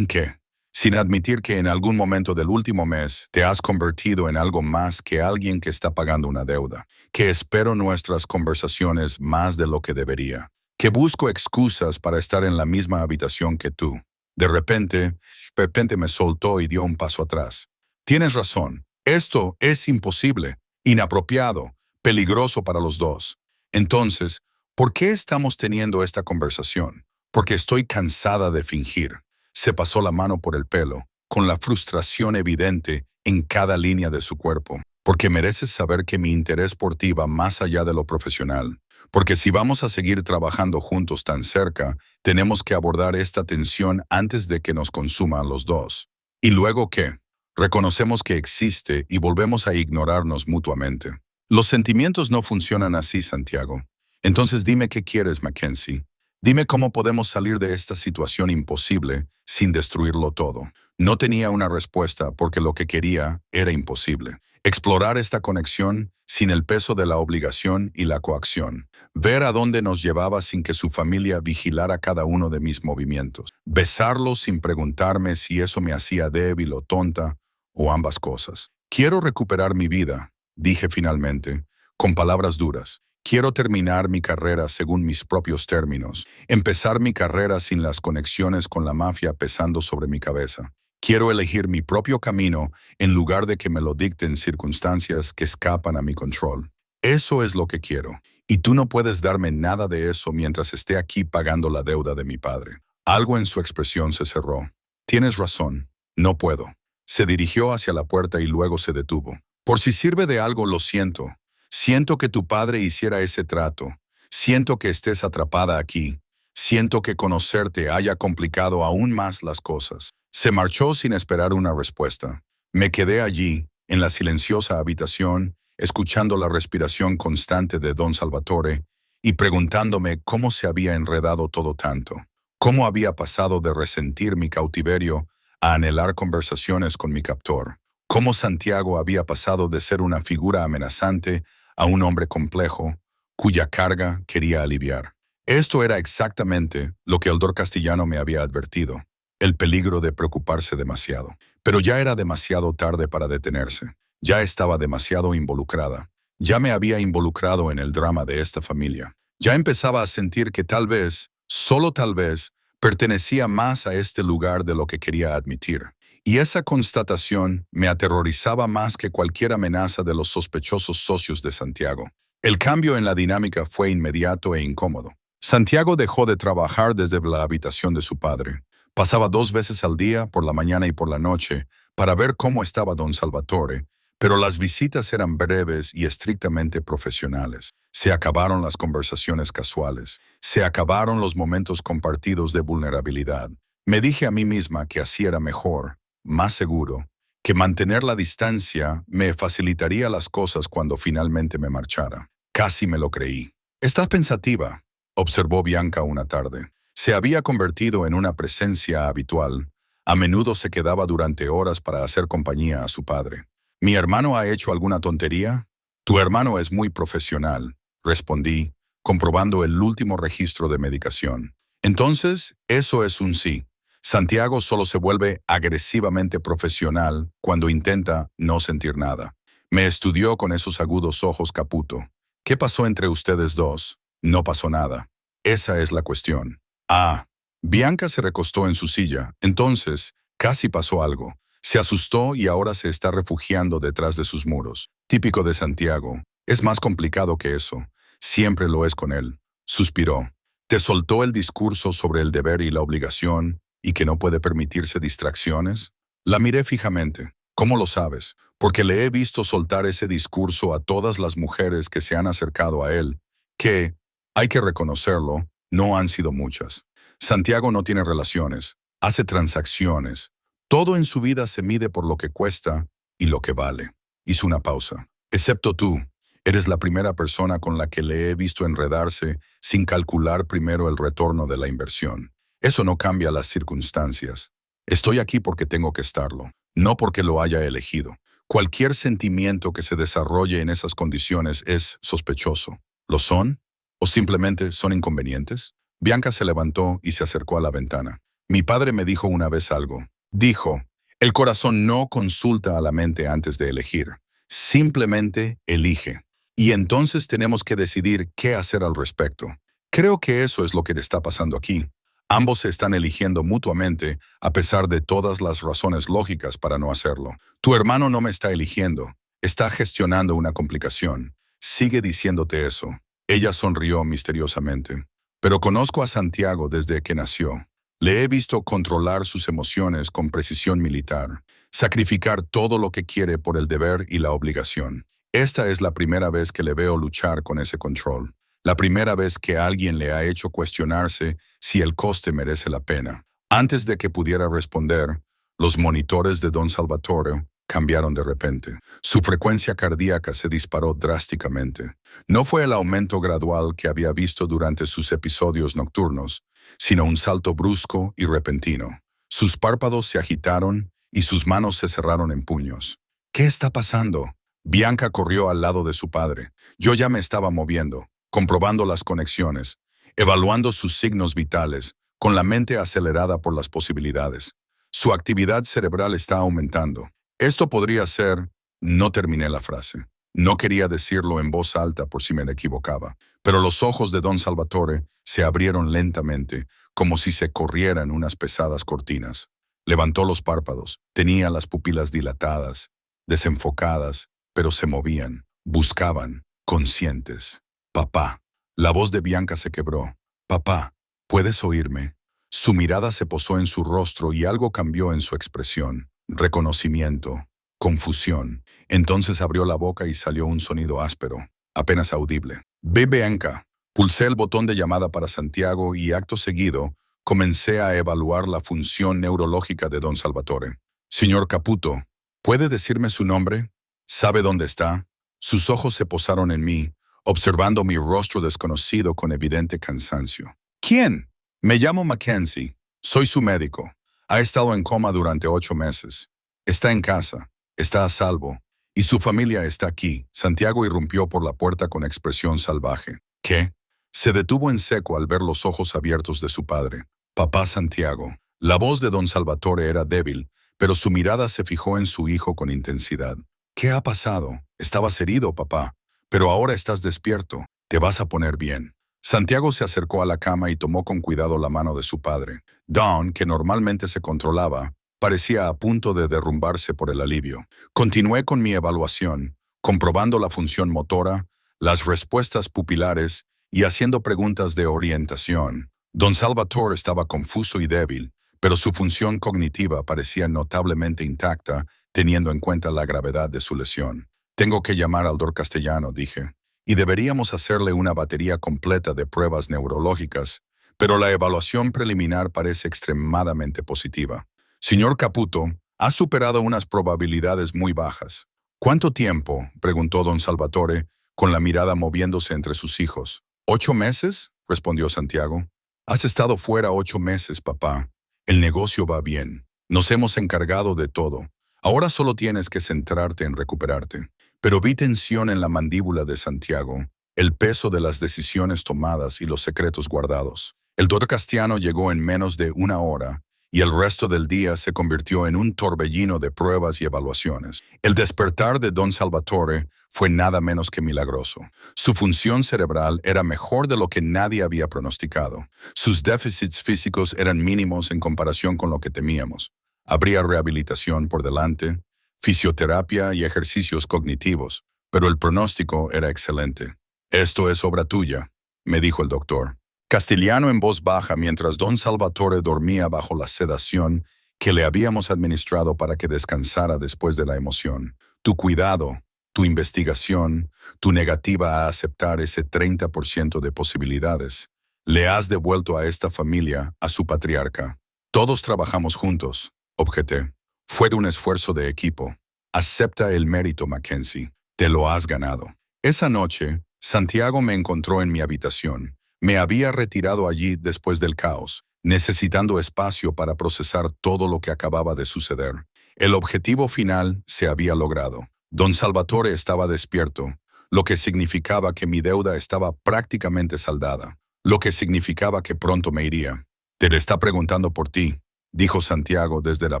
qué. Sin admitir que en algún momento del último mes te has convertido en algo más que alguien que está pagando una deuda, que espero nuestras conversaciones más de lo que debería, que busco excusas para estar en la misma habitación que tú». De repente me soltó y dio un paso atrás. «Tienes razón. Esto es imposible, inapropiado, peligroso para los dos. Entonces, ¿por qué estamos teniendo esta conversación? Porque estoy cansada de fingir». Se pasó la mano por el pelo. con la frustración evidente en cada línea de su cuerpo. Porque mereces saber que mi interés por ti va más allá de lo profesional. Porque si vamos a seguir trabajando juntos tan cerca, tenemos que abordar esta tensión antes de que nos consuma a los dos. ¿Y luego qué? Reconocemos que existe y volvemos a ignorarnos mutuamente. Los sentimientos no funcionan así, Santiago. Entonces dime qué quieres, Mackenzie. Dime cómo podemos salir de esta situación imposible sin destruirlo todo. No tenía una respuesta porque lo que quería era imposible. Explorar esta conexión sin el peso de la obligación y la coacción. Ver a dónde nos llevaba sin que su familia vigilara cada uno de mis movimientos. Besarlo sin preguntarme si eso me hacía débil o tonta, o ambas cosas. Quiero recuperar mi vida, dije finalmente, con palabras duras. Quiero terminar mi carrera según mis propios términos. Empezar mi carrera sin las conexiones con la mafia pesando sobre mi cabeza. Quiero elegir mi propio camino en lugar de que me lo dicten circunstancias que escapan a mi control. Eso es lo que quiero. Y tú no puedes darme nada de eso mientras esté aquí pagando la deuda de mi padre. Algo en su expresión se cerró. Tienes razón. No puedo. Se dirigió hacia la puerta y luego se detuvo. Por si sirve de algo, lo siento. Siento que tu padre hiciera ese trato. Siento que estés atrapada aquí. Siento que conocerte haya complicado aún más las cosas. Se marchó sin esperar una respuesta. Me quedé allí, en la silenciosa habitación, escuchando la respiración constante de don Salvatore y preguntándome cómo se había enredado todo tanto. Cómo había pasado de resentir mi cautiverio a anhelar conversaciones con mi captor. Cómo Santiago había pasado de ser una figura amenazante a un hombre complejo, cuya carga quería aliviar. Esto era exactamente lo que el Dr. Castellano me había advertido, el peligro de preocuparse demasiado. Pero ya era demasiado tarde para detenerse. Ya estaba demasiado involucrada. Ya me había involucrado en el drama de esta familia. Ya empezaba a sentir que tal vez, solo tal vez, pertenecía más a este lugar de lo que quería admitir. Y esa constatación me aterrorizaba más que cualquier amenaza de los sospechosos socios de Santiago. El cambio en la dinámica fue inmediato e incómodo. Santiago dejó de trabajar desde la habitación de su padre. Pasaba 2 veces al día, por la mañana y por la noche, para ver cómo estaba don Salvatore, pero las visitas eran breves y estrictamente profesionales. Se acabaron las conversaciones casuales. Se acabaron los momentos compartidos de vulnerabilidad. Me dije a mí misma que así era mejor, más seguro, que mantener la distancia me facilitaría las cosas cuando finalmente me marchara. Casi me lo creí. «¿Estás pensativa?», observó Bianca una tarde. Se había convertido en una presencia habitual. A menudo se quedaba durante horas para hacer compañía a su padre. «¿Mi hermano ha hecho alguna tontería?». «Tu hermano es muy profesional», respondí, comprobando el último registro de medicación. «Entonces, eso es un sí. Santiago solo se vuelve agresivamente profesional cuando intenta no sentir nada». Me estudió con esos agudos ojos Caputo. «¿Qué pasó entre ustedes dos?». «No pasó nada. Esa es la cuestión». «Ah». Bianca se recostó en su silla. «Entonces, casi pasó algo». Se asustó y ahora se está refugiando detrás de sus muros. Típico de Santiago. Es más complicado que eso. Siempre lo es con él. Suspiró. ¿Te soltó el discurso sobre el deber y la obligación y que no puede permitirse distracciones? La miré fijamente. ¿Cómo lo sabes? Porque le he visto soltar ese discurso a todas las mujeres que se han acercado a él, que, hay que reconocerlo, no han sido muchas. Santiago no tiene relaciones, hace transacciones. Todo en su vida se mide por lo que cuesta y lo que vale. Hizo una pausa. Excepto tú. Eres la primera persona con la que le he visto enredarse sin calcular primero el retorno de la inversión. Eso no cambia las circunstancias. Estoy aquí porque tengo que estarlo, no porque lo haya elegido. Cualquier sentimiento que se desarrolle en esas condiciones es sospechoso. ¿Lo son? ¿O simplemente son inconvenientes? Bianca se levantó y se acercó a la ventana. Mi padre me dijo una vez algo. Dijo, el corazón no consulta a la mente antes de elegir, simplemente elige. Y entonces tenemos que decidir qué hacer al respecto. Creo que eso es lo que le está pasando aquí. Ambos se están eligiendo mutuamente a pesar de todas las razones lógicas para no hacerlo. Tu hermano no me está eligiendo, está gestionando una complicación. Sigue diciéndote eso. Ella sonrió misteriosamente. Pero conozco a Santiago desde que nació. Le he visto controlar sus emociones con precisión militar, sacrificar todo lo que quiere por el deber y la obligación. Esta es la primera vez que le veo luchar con ese control. La primera vez que alguien le ha hecho cuestionarse si el coste merece la pena. Antes de que pudiera responder, los monitores de don Salvatore cambiaron de repente. Su frecuencia cardíaca se disparó drásticamente. No fue el aumento gradual que había visto durante sus episodios nocturnos, sino un salto brusco y repentino. Sus párpados se agitaron y sus manos se cerraron en puños. ¿Qué está pasando? Bianca corrió al lado de su padre. Yo ya me estaba moviendo, comprobando las conexiones, evaluando sus signos vitales, con la mente acelerada por las posibilidades. Su actividad cerebral está aumentando. Esto podría ser... No terminé la frase. No quería decirlo en voz alta por si me equivocaba, pero los ojos de don Salvatore se abrieron lentamente, como si se corrieran unas pesadas cortinas. Levantó los párpados, tenía las pupilas dilatadas, desenfocadas, pero se movían, buscaban, conscientes. Papá. La voz de Bianca se quebró. Papá, ¿puedes oírme? Su mirada se posó en su rostro y algo cambió en su expresión. Reconocimiento, confusión. Entonces abrió la boca y salió un sonido áspero, apenas audible. Ve, Bianca. Pulsé el botón de llamada para Santiago y acto seguido comencé a evaluar la función neurológica de don Salvatore. Señor Caputo, ¿puede decirme su nombre? ¿Sabe dónde está? Sus ojos se posaron en mí, observando mi rostro desconocido con evidente cansancio. ¿Quién? Me llamo Mackenzie. Soy su médico. Ha estado en coma durante 8 meses. Está en casa. Está a salvo. Y su familia está aquí. Santiago irrumpió por la puerta con expresión salvaje. ¿Qué? Se detuvo en seco al ver los ojos abiertos de su padre. Papá Santiago. La voz de don Salvatore era débil, pero su mirada se fijó en su hijo con intensidad. ¿Qué ha pasado? Estabas herido, papá. Pero ahora estás despierto. Te vas a poner bien. Santiago se acercó a la cama y tomó con cuidado la mano de su padre. Dawn, que normalmente se controlaba, parecía a punto de derrumbarse por el alivio. Continué con mi evaluación, comprobando la función motora, las respuestas pupilares y haciendo preguntas de orientación. Don Salvatore estaba confuso y débil, pero su función cognitiva parecía notablemente intacta, teniendo en cuenta la gravedad de su lesión. Tengo que llamar al doctor Castellano, dije, y deberíamos hacerle una batería completa de pruebas neurológicas, pero la evaluación preliminar parece extremadamente positiva. Señor Caputo, ha superado unas probabilidades muy bajas. ¿Cuánto tiempo? Preguntó don Salvatore, con la mirada moviéndose entre sus hijos. ¿8 meses? Respondió Santiago. Has estado fuera 8 meses, papá. El negocio va bien. Nos hemos encargado de todo. Ahora solo tienes que centrarte en recuperarte. Pero vi tensión en la mandíbula de Santiago, el peso de las decisiones tomadas y los secretos guardados. El doctor Castellano llegó en menos de 1 hora, y el resto del día se convirtió en un torbellino de pruebas y evaluaciones. El despertar de don Salvatore fue nada menos que milagroso. Su función cerebral era mejor de lo que nadie había pronosticado. Sus déficits físicos eran mínimos en comparación con lo que temíamos. Habría rehabilitación por delante, fisioterapia y ejercicios cognitivos, pero el pronóstico era excelente. «Esto es obra tuya», me dijo el doctor. Castellano en voz baja mientras don Salvatore dormía bajo la sedación que le habíamos administrado para que descansara después de la emoción. Tu cuidado, tu investigación, tu negativa a aceptar ese 30% de posibilidades, le has devuelto a esta familia, a su patriarca. Todos trabajamos juntos, objeté. Fue un esfuerzo de equipo. Acepta el mérito, Mackenzie. Te lo has ganado. Esa noche, Santiago me encontró en mi habitación. Me había retirado allí después del caos, necesitando espacio para procesar todo lo que acababa de suceder. El objetivo final se había logrado. Don Salvatore estaba despierto, lo que significaba que mi deuda estaba prácticamente saldada, lo que significaba que pronto me iría. Te está preguntando por ti, dijo Santiago desde la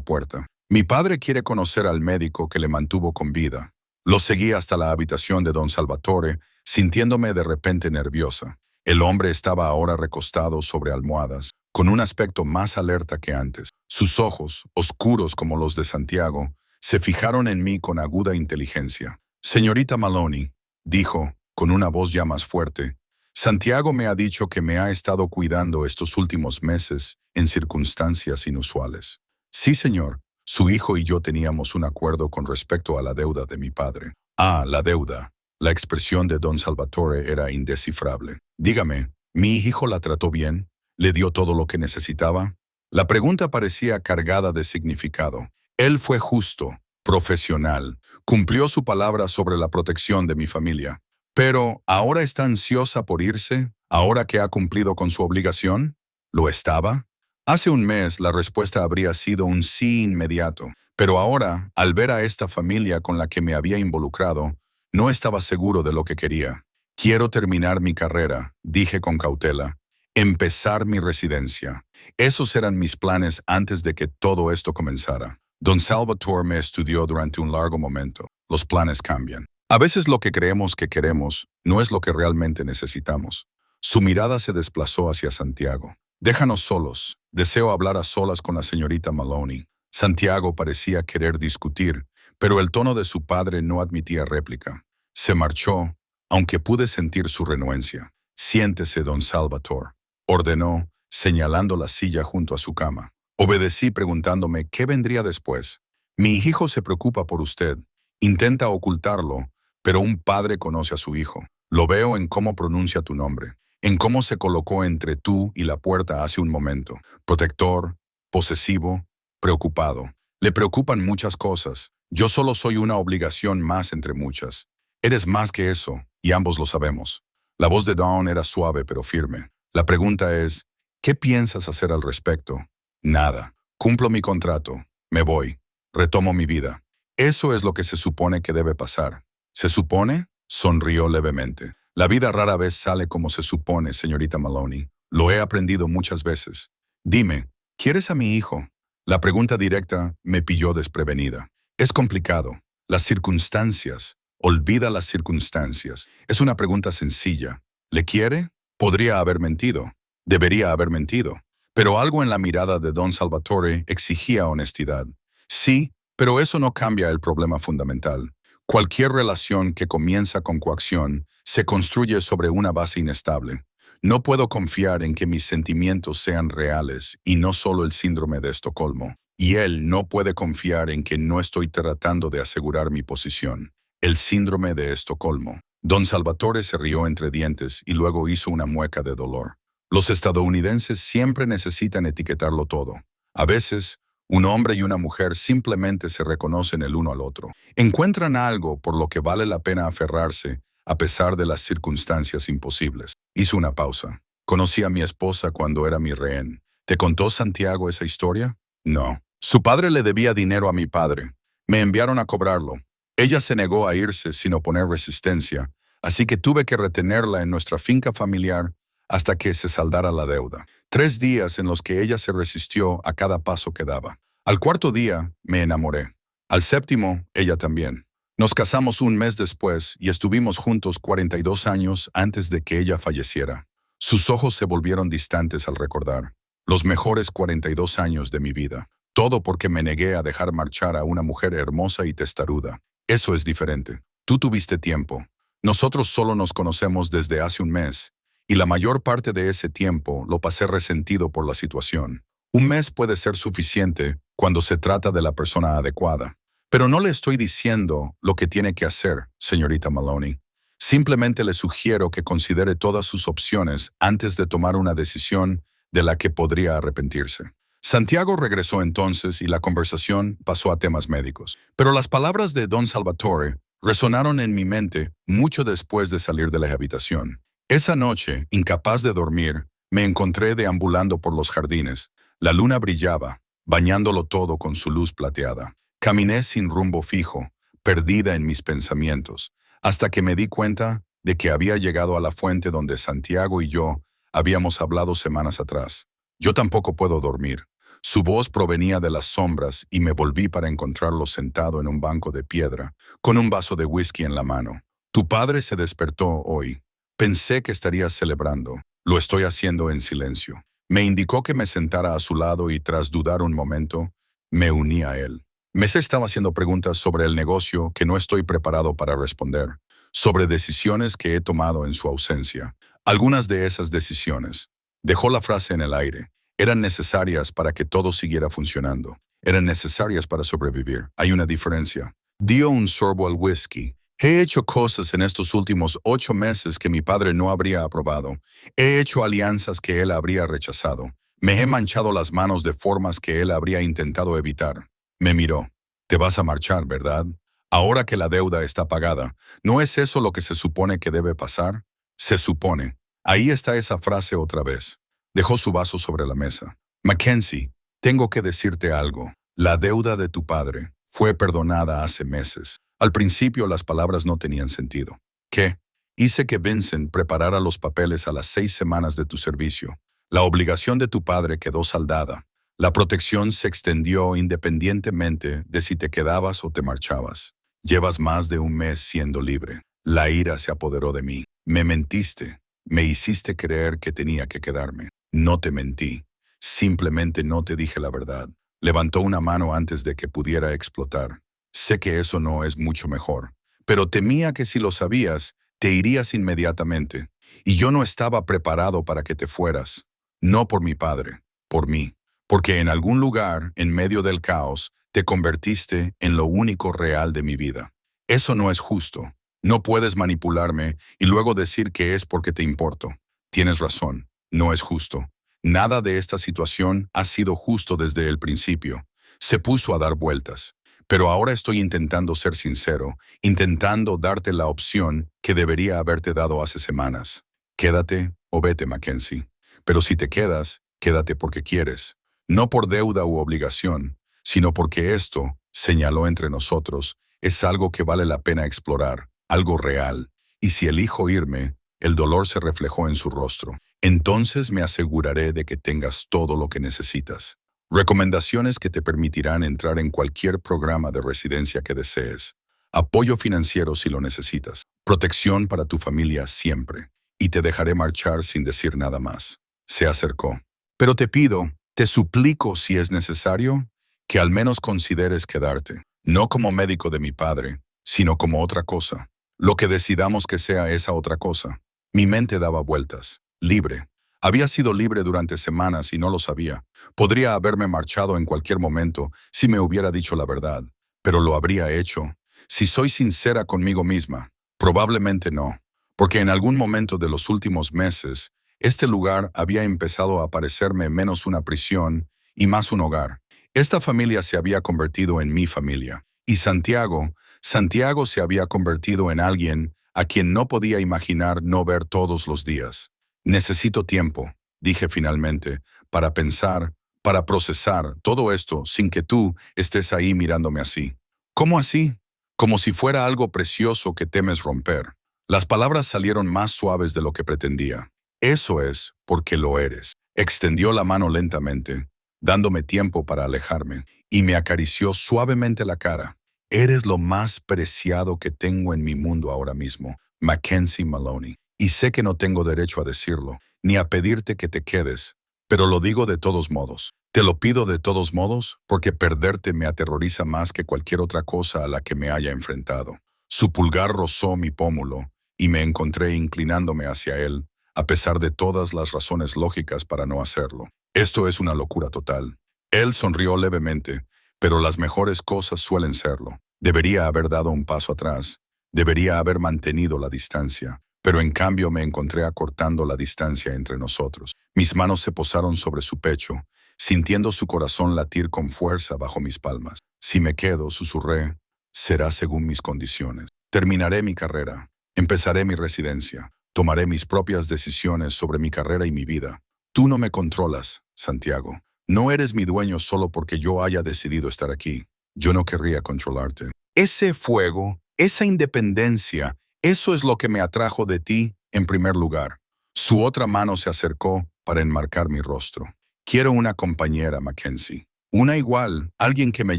puerta. Mi padre quiere conocer al médico que le mantuvo con vida. Lo seguí hasta la habitación de don Salvatore, sintiéndome de repente nerviosa. El hombre estaba ahora recostado sobre almohadas, con un aspecto más alerta que antes. Sus ojos, oscuros como los de Santiago, se fijaron en mí con aguda inteligencia. «Señorita Maloney», dijo, con una voz ya más fuerte, Santiago me ha dicho que me ha estado cuidando estos últimos meses en circunstancias inusuales. Sí, señor. Su hijo y yo teníamos un acuerdo con respecto a la deuda de mi padre. Ah, la deuda. La expresión de don Salvatore era indescifrable. Dígame, ¿mi hijo la trató bien? ¿Le dio todo lo que necesitaba? La pregunta parecía cargada de significado. Él fue justo, profesional, cumplió su palabra sobre la protección de mi familia. Pero, ¿ahora está ansiosa por irse? ¿Ahora que ha cumplido con su obligación? ¿Lo estaba? Hace un mes la respuesta habría sido un sí inmediato. Pero ahora, al ver a esta familia con la que me había involucrado, no estaba seguro de lo que quería. Quiero terminar mi carrera, dije con cautela. Empezar mi residencia. Esos eran mis planes antes de que todo esto comenzara. Don Salvatore me estudió durante un largo momento. Los planes cambian. A veces lo que creemos que queremos no es lo que realmente necesitamos. Su mirada se desplazó hacia Santiago. Déjanos solos. Deseo hablar a solas con la señorita Maloney. Santiago parecía querer discutir, pero el tono de su padre no admitía réplica. Se marchó, aunque pude sentir su renuencia. Siéntese, don Salvatore, ordenó, señalando la silla junto a su cama. Obedecí preguntándome qué vendría después. Mi hijo se preocupa por usted. Intenta ocultarlo, pero un padre conoce a su hijo. Lo veo en cómo pronuncia tu nombre, en cómo se colocó entre tú y la puerta hace un momento. Protector, posesivo, preocupado. Le preocupan muchas cosas. Yo solo soy una obligación más entre muchas. Eres más que eso, y ambos lo sabemos. La voz de Dawn era suave pero firme. La pregunta es, ¿qué piensas hacer al respecto? Nada. Cumplo mi contrato. Me voy. Retomo mi vida. Eso es lo que se supone que debe pasar. ¿Se supone? Sonrió levemente. La vida rara vez sale como se supone, señorita Maloney. Lo he aprendido muchas veces. Dime, ¿quieres a mi hijo? La pregunta directa me pilló desprevenida. Es complicado. Las circunstancias. Olvida las circunstancias. Es una pregunta sencilla. ¿Le quiere? Podría haber mentido. Debería haber mentido. Pero algo en la mirada de don Salvatore exigía honestidad. Sí, pero eso no cambia el problema fundamental. Cualquier relación que comienza con coacción se construye sobre una base inestable. No puedo confiar en que mis sentimientos sean reales y no solo el síndrome de Estocolmo. Y él no puede confiar en que no estoy tratando de asegurar mi posición. El síndrome de Estocolmo. Don Salvatore se rió entre dientes y luego hizo una mueca de dolor. Los estadounidenses siempre necesitan etiquetarlo todo. A veces, un hombre y una mujer simplemente se reconocen el uno al otro. Encuentran algo por lo que vale la pena aferrarse a pesar de las circunstancias imposibles. Hizo una pausa. Conocí a mi esposa cuando era mi rehén. ¿Te contó Santiago esa historia? No. Su padre le debía dinero a mi padre. Me enviaron a cobrarlo. Ella se negó a irse sin oponer resistencia, así que tuve que retenerla en nuestra finca familiar hasta que se saldara la deuda. 3 días en los que ella se resistió a cada paso que daba. Al cuarto día, me enamoré. Al séptimo, ella también. Nos casamos un mes después y estuvimos juntos 42 años antes de que ella falleciera. Sus ojos se volvieron distantes al recordar. Los mejores 42 años de mi vida. Todo porque me negué a dejar marchar a una mujer hermosa y testaruda. Eso es diferente. Tú tuviste tiempo. Nosotros solo nos conocemos desde hace un mes, y la mayor parte de ese tiempo lo pasé resentido por la situación. Un mes puede ser suficiente cuando se trata de la persona adecuada. Pero no le estoy diciendo lo que tiene que hacer, señorita Maloney. Simplemente le sugiero que considere todas sus opciones antes de tomar una decisión de la que podría arrepentirse. Santiago regresó entonces y la conversación pasó a temas médicos. Pero las palabras de don Salvatore resonaron en mi mente mucho después de salir de la habitación. Esa noche, incapaz de dormir, me encontré deambulando por los jardines. La luna brillaba, bañándolo todo con su luz plateada. Caminé sin rumbo fijo, perdida en mis pensamientos, hasta que me di cuenta de que había llegado a la fuente donde Santiago y yo habíamos hablado semanas atrás. Yo tampoco puedo dormir. Su voz provenía de las sombras y me volví para encontrarlo sentado en un banco de piedra, con un vaso de whisky en la mano. Tu padre se despertó hoy. Pensé que estarías celebrando. Lo estoy haciendo en silencio. Me indicó que me sentara a su lado y tras dudar un momento, me uní a él. Me estaba haciendo preguntas sobre el negocio que no estoy preparado para responder, sobre decisiones que he tomado en su ausencia. Algunas de esas decisiones, dejó la frase en el aire, eran necesarias para que todo siguiera funcionando. Eran necesarias para sobrevivir. Hay una diferencia. Dio un sorbo al whisky. He hecho cosas en estos últimos 8 meses que mi padre no habría aprobado. He hecho alianzas que él habría rechazado. Me he manchado las manos de formas que él habría intentado evitar. Me miró. Te vas a marchar, ¿verdad? Ahora que la deuda está pagada, ¿no es eso lo que se supone que debe pasar? Se supone. Ahí está esa frase otra vez. Dejó su vaso sobre la mesa. Mackenzie, tengo que decirte algo. La deuda de tu padre fue perdonada hace meses. Al principio las palabras no tenían sentido. ¿Qué? Hice que Vincent preparara los papeles a las 6 semanas de tu servicio. La obligación de tu padre quedó saldada. La protección se extendió independientemente de si te quedabas o te marchabas. Llevas más de un mes siendo libre. La ira se apoderó de mí. Me mentiste. Me hiciste creer que tenía que quedarme. No te mentí. Simplemente no te dije la verdad. Levantó una mano antes de que pudiera explotar. Sé que eso no es mucho mejor, pero temía que si lo sabías, te irías inmediatamente. Y yo no estaba preparado para que te fueras. No por mi padre, por mí. Porque en algún lugar, en medio del caos, te convertiste en lo único real de mi vida. Eso no es justo. No puedes manipularme y luego decir que es porque te importo. Tienes razón, no es justo. Nada de esta situación ha sido justo desde el principio. Se puso a dar vueltas. Pero ahora estoy intentando ser sincero, intentando darte la opción que debería haberte dado hace semanas. Quédate o vete, Mackenzie. Pero si te quedas, quédate porque quieres. No por deuda u obligación, sino porque esto, señaló entre nosotros, es algo que vale la pena explorar, algo real. Y si elijo irme, el dolor se reflejó en su rostro. Entonces me aseguraré de que tengas todo lo que necesitas. Recomendaciones que te permitirán entrar en cualquier programa de residencia que desees. Apoyo financiero si lo necesitas. Protección para tu familia siempre. Y te dejaré marchar sin decir nada más. Se acercó. Pero te pido, te suplico si es necesario, que al menos consideres quedarte. No como médico de mi padre, sino como otra cosa. Lo que decidamos que sea esa otra cosa. Mi mente daba vueltas. Libre. Había sido libre durante semanas y no lo sabía. Podría haberme marchado en cualquier momento si me hubiera dicho la verdad, pero lo habría hecho. Si soy sincera conmigo misma, probablemente no, porque en algún momento de los últimos meses, este lugar había empezado a parecerme menos una prisión y más un hogar. Esta familia se había convertido en mi familia. Y Santiago se había convertido en alguien a quien no podía imaginar no ver todos los días. Necesito tiempo, dije finalmente, para pensar, para procesar todo esto sin que tú estés ahí mirándome así. ¿Cómo así? Como si fuera algo precioso que temes romper. Las palabras salieron más suaves de lo que pretendía. Eso es porque lo eres. Extendió la mano lentamente, dándome tiempo para alejarme, y me acarició suavemente la cara. Eres lo más preciado que tengo en mi mundo ahora mismo, Mackenzie Maloney. Y sé que no tengo derecho a decirlo, ni a pedirte que te quedes, pero lo digo de todos modos. Te lo pido de todos modos porque perderte me aterroriza más que cualquier otra cosa a la que me haya enfrentado. Su pulgar rozó mi pómulo y me encontré inclinándome hacia él, a pesar de todas las razones lógicas para no hacerlo. Esto es una locura total. Él sonrió levemente, pero las mejores cosas suelen serlo. Debería haber dado un paso atrás. Debería haber mantenido la distancia. Pero en cambio me encontré acortando la distancia entre nosotros. Mis manos se posaron sobre su pecho, sintiendo su corazón latir con fuerza bajo mis palmas. Si me quedo, susurré, será según mis condiciones. Terminaré mi carrera, empezaré mi residencia, tomaré mis propias decisiones sobre mi carrera y mi vida. Tú no me controlas, Santiago. No eres mi dueño solo porque yo haya decidido estar aquí. Yo no querría controlarte. Ese fuego, esa independencia, eso es lo que me atrajo de ti en primer lugar. Su otra mano se acercó para enmarcar mi rostro. Quiero una compañera, Mackenzie. Una igual, alguien que me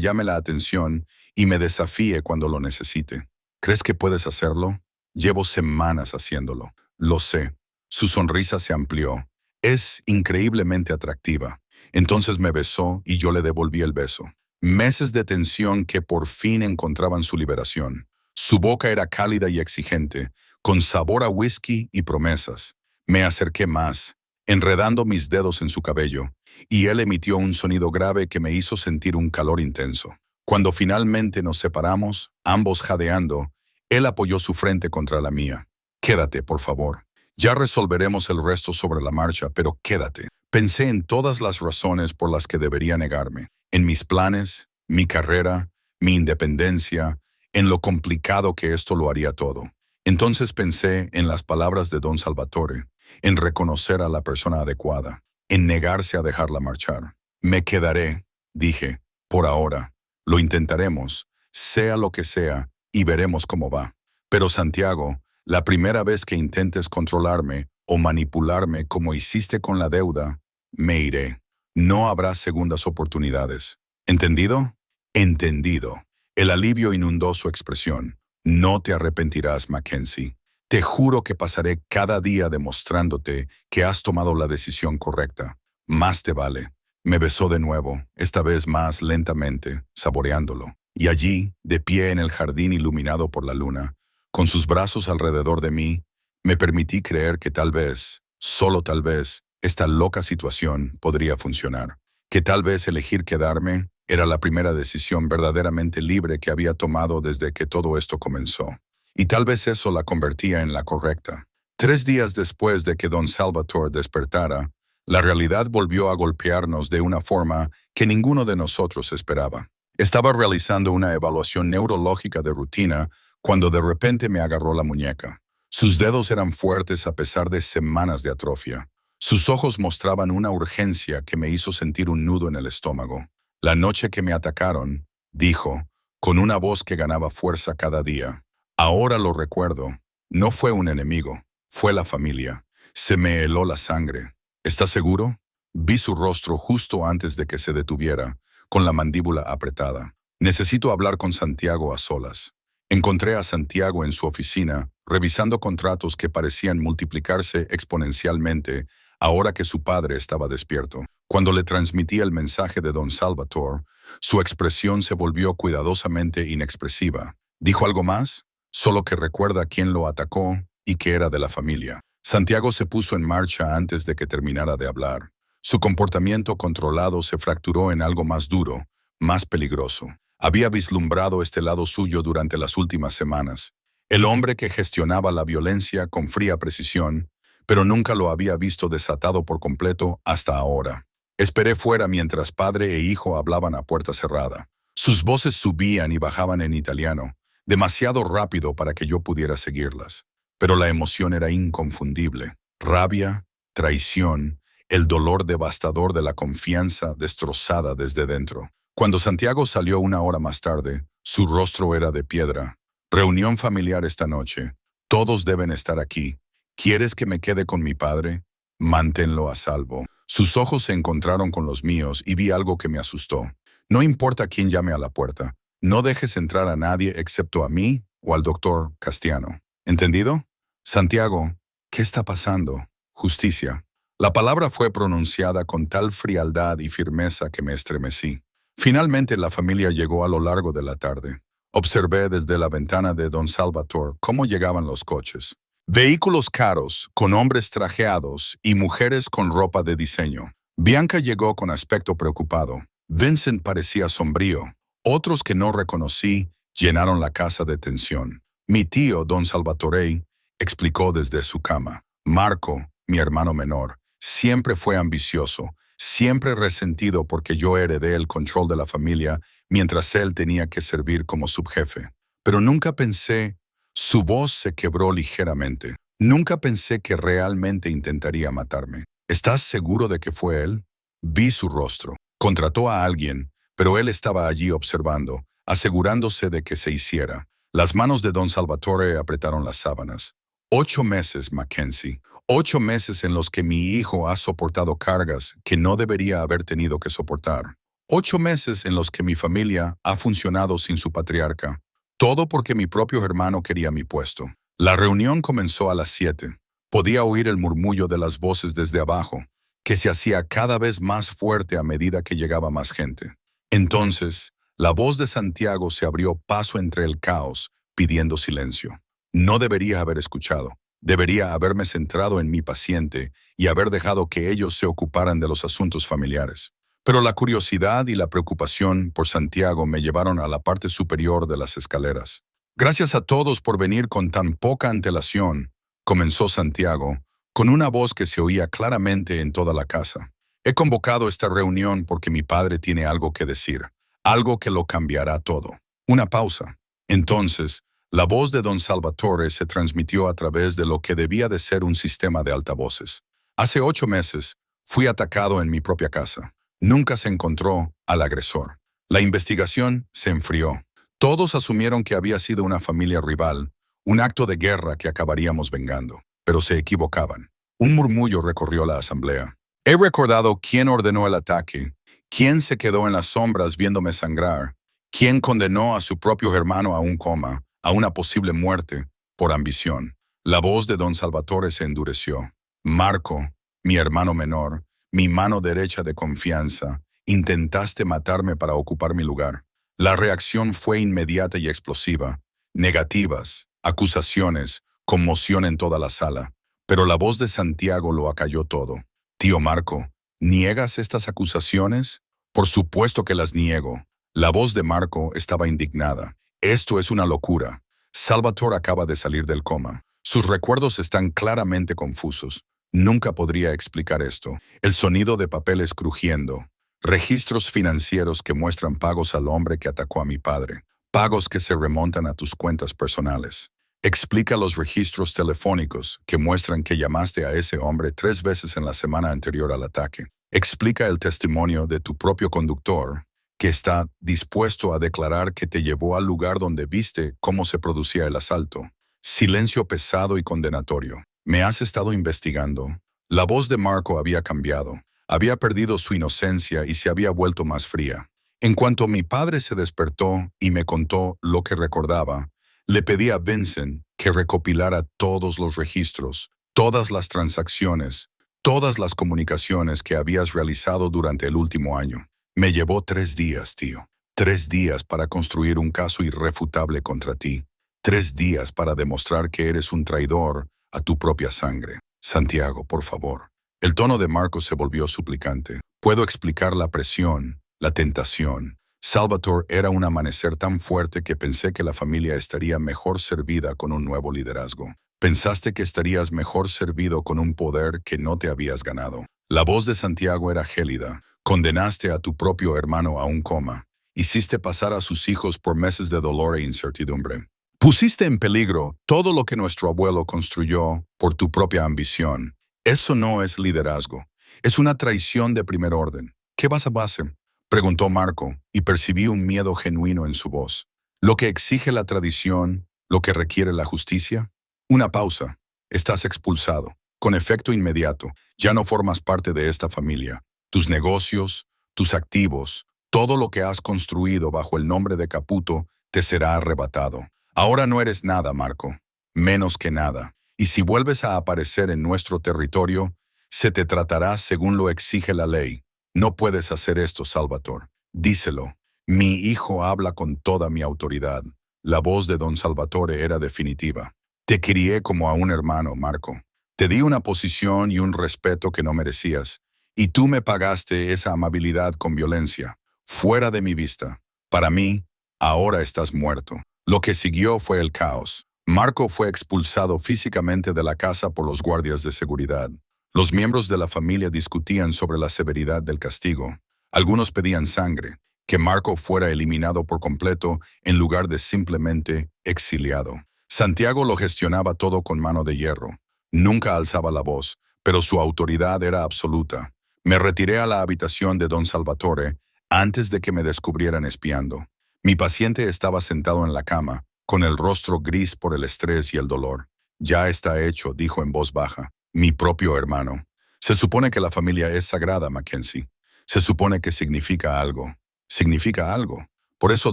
llame la atención y me desafíe cuando lo necesite. ¿Crees que puedes hacerlo? Llevo semanas haciéndolo. Lo sé. Su sonrisa se amplió. Es increíblemente atractiva. Entonces me besó y yo le devolví el beso. Meses de tensión que por fin encontraban su liberación. Su boca era cálida y exigente, con sabor a whisky y promesas. Me acerqué más, enredando mis dedos en su cabello, y él emitió un sonido grave que me hizo sentir un calor intenso. Cuando finalmente nos separamos, ambos jadeando, él apoyó su frente contra la mía. Quédate, por favor. Ya resolveremos el resto sobre la marcha, pero quédate. Pensé en todas las razones por las que debería negarme. En mis planes, mi carrera, mi independencia, en lo complicado que esto lo haría todo. Entonces pensé en las palabras de don Salvatore, en reconocer a la persona adecuada, en negarse a dejarla marchar. Me quedaré, dije, por ahora. Lo intentaremos, sea lo que sea, y veremos cómo va. Pero Santiago, la primera vez que intentes controlarme o manipularme como hiciste con la deuda, me iré. No habrá segundas oportunidades. ¿Entendido? Entendido. El alivio inundó su expresión. No te arrepentirás, Mackenzie. Te juro que pasaré cada día demostrándote que has tomado la decisión correcta. Más te vale. Me besó de nuevo, esta vez más lentamente, saboreándolo. Y allí, de pie en el jardín iluminado por la luna, con sus brazos alrededor de mí, me permití creer que tal vez, solo tal vez, esta loca situación podría funcionar. Que tal vez elegir quedarme era la primera decisión verdaderamente libre que había tomado desde que todo esto comenzó. Y tal vez eso la convertía en la correcta. 3 días después de que don Salvatore despertara, la realidad volvió a golpearnos de una forma que ninguno de nosotros esperaba. Estaba realizando una evaluación neurológica de rutina cuando de repente me agarró la muñeca. Sus dedos eran fuertes a pesar de semanas de atrofia. Sus ojos mostraban una urgencia que me hizo sentir un nudo en el estómago. La noche que me atacaron, dijo, con una voz que ganaba fuerza cada día. Ahora lo recuerdo. No fue un enemigo, fue la familia. Se me heló la sangre. ¿Estás seguro? Vi su rostro justo antes de que se detuviera, con la mandíbula apretada. Necesito hablar con Santiago a solas. Encontré a Santiago en su oficina, revisando contratos que parecían multiplicarse exponencialmente ahora que su padre estaba despierto. Cuando le transmití el mensaje de don Salvatore, su expresión se volvió cuidadosamente inexpresiva. ¿Dijo algo más? Solo que recuerda quién lo atacó y que era de la familia. Santiago se puso en marcha antes de que terminara de hablar. Su comportamiento controlado se fracturó en algo más duro, más peligroso. Había vislumbrado este lado suyo durante las últimas semanas. El hombre que gestionaba la violencia con fría precisión, pero nunca lo había visto desatado por completo hasta ahora. Esperé fuera mientras padre e hijo hablaban a puerta cerrada. Sus voces subían y bajaban en italiano, demasiado rápido para que yo pudiera seguirlas. Pero la emoción era inconfundible. Rabia, traición, el dolor devastador de la confianza destrozada desde dentro. Cuando Santiago salió 1 hora más tarde, su rostro era de piedra. Reunión familiar esta noche. Todos deben estar aquí. ¿Quieres que me quede con mi padre? Manténlo a salvo. Sus ojos se encontraron con los míos y vi algo que me asustó. No importa quién llame a la puerta. No dejes entrar a nadie excepto a mí o al doctor Castiano. ¿Entendido? Santiago, ¿qué está pasando? Justicia. La palabra fue pronunciada con tal frialdad y firmeza que me estremecí. Finalmente la familia llegó a lo largo de la tarde. Observé desde la ventana de don Salvatore cómo llegaban los coches. Vehículos caros, con hombres trajeados y mujeres con ropa de diseño. Bianca llegó con aspecto preocupado. Vincent parecía sombrío. Otros que no reconocí llenaron la casa de tensión. Mi tío, don Salvatore, explicó desde su cama. Marco, mi hermano menor, siempre fue ambicioso, siempre resentido porque yo heredé el control de la familia mientras él tenía que servir como subjefe. Pero nunca pensé. Su voz se quebró ligeramente. Nunca pensé que realmente intentaría matarme. ¿Estás seguro de que fue él? Vi su rostro. Contrató a alguien, pero él estaba allí observando, asegurándose de que se hiciera. Las manos de don Salvatore apretaron las sábanas. 8 meses, Mackenzie. 8 meses en los que mi hijo ha soportado cargas que no debería haber tenido que soportar. 8 meses en los que mi familia ha funcionado sin su patriarca. Todo porque mi propio hermano quería mi puesto. La reunión comenzó a las 7. Podía oír el murmullo de las voces desde abajo, que se hacía cada vez más fuerte a medida que llegaba más gente. Entonces, la voz de Santiago se abrió paso entre el caos, pidiendo silencio. No debería haber escuchado. Debería haberme centrado en mi paciente y haber dejado que ellos se ocuparan de los asuntos familiares. Pero la curiosidad y la preocupación por Santiago me llevaron a la parte superior de las escaleras. Gracias a todos por venir con tan poca antelación, comenzó Santiago, con una voz que se oía claramente en toda la casa. He convocado esta reunión porque mi padre tiene algo que decir, algo que lo cambiará todo. Una pausa. Entonces, la voz de don Salvatore se transmitió a través de lo que debía de ser un sistema de altavoces. Hace 8 meses, fui atacado en mi propia casa. Nunca se encontró al agresor. La investigación se enfrió. Todos asumieron que había sido una familia rival, un acto de guerra que acabaríamos vengando. Pero se equivocaban. Un murmullo recorrió la asamblea. He recordado quién ordenó el ataque, quién se quedó en las sombras viéndome sangrar, quién condenó a su propio hermano a un coma, a una posible muerte, por ambición. La voz de don Salvatore se endureció. Marco, mi hermano menor, mi mano derecha de confianza, intentaste matarme para ocupar mi lugar. La reacción fue inmediata y explosiva. Negativas, acusaciones, conmoción en toda la sala. Pero la voz de Santiago lo acalló todo. Tío Marco, ¿niegas estas acusaciones? Por supuesto que las niego. La voz de Marco estaba indignada. Esto es una locura. Salvatore acaba de salir del coma. Sus recuerdos están claramente confusos. Nunca podría explicar esto. El sonido de papeles crujiendo. Registros financieros que muestran pagos al hombre que atacó a mi padre. Pagos que se remontan a tus cuentas personales. Explica los registros telefónicos que muestran que llamaste a ese hombre 3 veces en la semana anterior al ataque. Explica el testimonio de tu propio conductor, que está dispuesto a declarar que te llevó al lugar donde viste cómo se producía el asalto. Silencio pesado y condenatorio. Me has estado investigando. La voz de Marco había cambiado. Había perdido su inocencia y se había vuelto más fría. En cuanto mi padre se despertó y me contó lo que recordaba, le pedí a Vincent que recopilara todos los registros, todas las transacciones, todas las comunicaciones que habías realizado durante el último año. Me llevó 3 días, tío. 3 días para construir un caso irrefutable contra ti. 3 días para demostrar que eres un traidor a tu propia sangre. Santiago, por favor. El tono de Marco se volvió suplicante. Puedo explicar la presión, la tentación. Salvatore era un amanecer tan fuerte que pensé que la familia estaría mejor servida con un nuevo liderazgo. Pensaste que estarías mejor servido con un poder que no te habías ganado. La voz de Santiago era gélida. Condenaste a tu propio hermano a un coma. Hiciste pasar a sus hijos por meses de dolor e incertidumbre. Pusiste en peligro todo lo que nuestro abuelo construyó por tu propia ambición. Eso no es liderazgo. Es una traición de primer orden. ¿Qué vas a hacer? Preguntó Marco, y percibí un miedo genuino en su voz. ¿Lo que exige la tradición, lo que requiere la justicia? Una pausa. Estás expulsado. Con efecto inmediato. Ya no formas parte de esta familia. Tus negocios, tus activos, todo lo que has construido bajo el nombre de Caputo te será arrebatado. Ahora no eres nada, Marco. Menos que nada. Y si vuelves a aparecer en nuestro territorio, se te tratará según lo exige la ley. No puedes hacer esto, Salvatore. Díselo. Mi hijo habla con toda mi autoridad. La voz de don Salvatore era definitiva. Te crié como a un hermano, Marco. Te di una posición y un respeto que no merecías. Y tú me pagaste esa amabilidad con violencia. Fuera de mi vista. Para mí, ahora estás muerto. Lo que siguió fue el caos. Marco fue expulsado físicamente de la casa por los guardias de seguridad. Los miembros de la familia discutían sobre la severidad del castigo. Algunos pedían sangre, que Marco fuera eliminado por completo en lugar de simplemente exiliado. Santiago lo gestionaba todo con mano de hierro. Nunca alzaba la voz, pero su autoridad era absoluta. Me retiré a la habitación de don Salvatore antes de que me descubrieran espiando. Mi paciente estaba sentado en la cama, con el rostro gris por el estrés y el dolor. Ya está hecho, dijo en voz baja. Mi propio hermano. Se supone que la familia es sagrada, Mackenzie. Se supone que significa algo. Significa algo. Por eso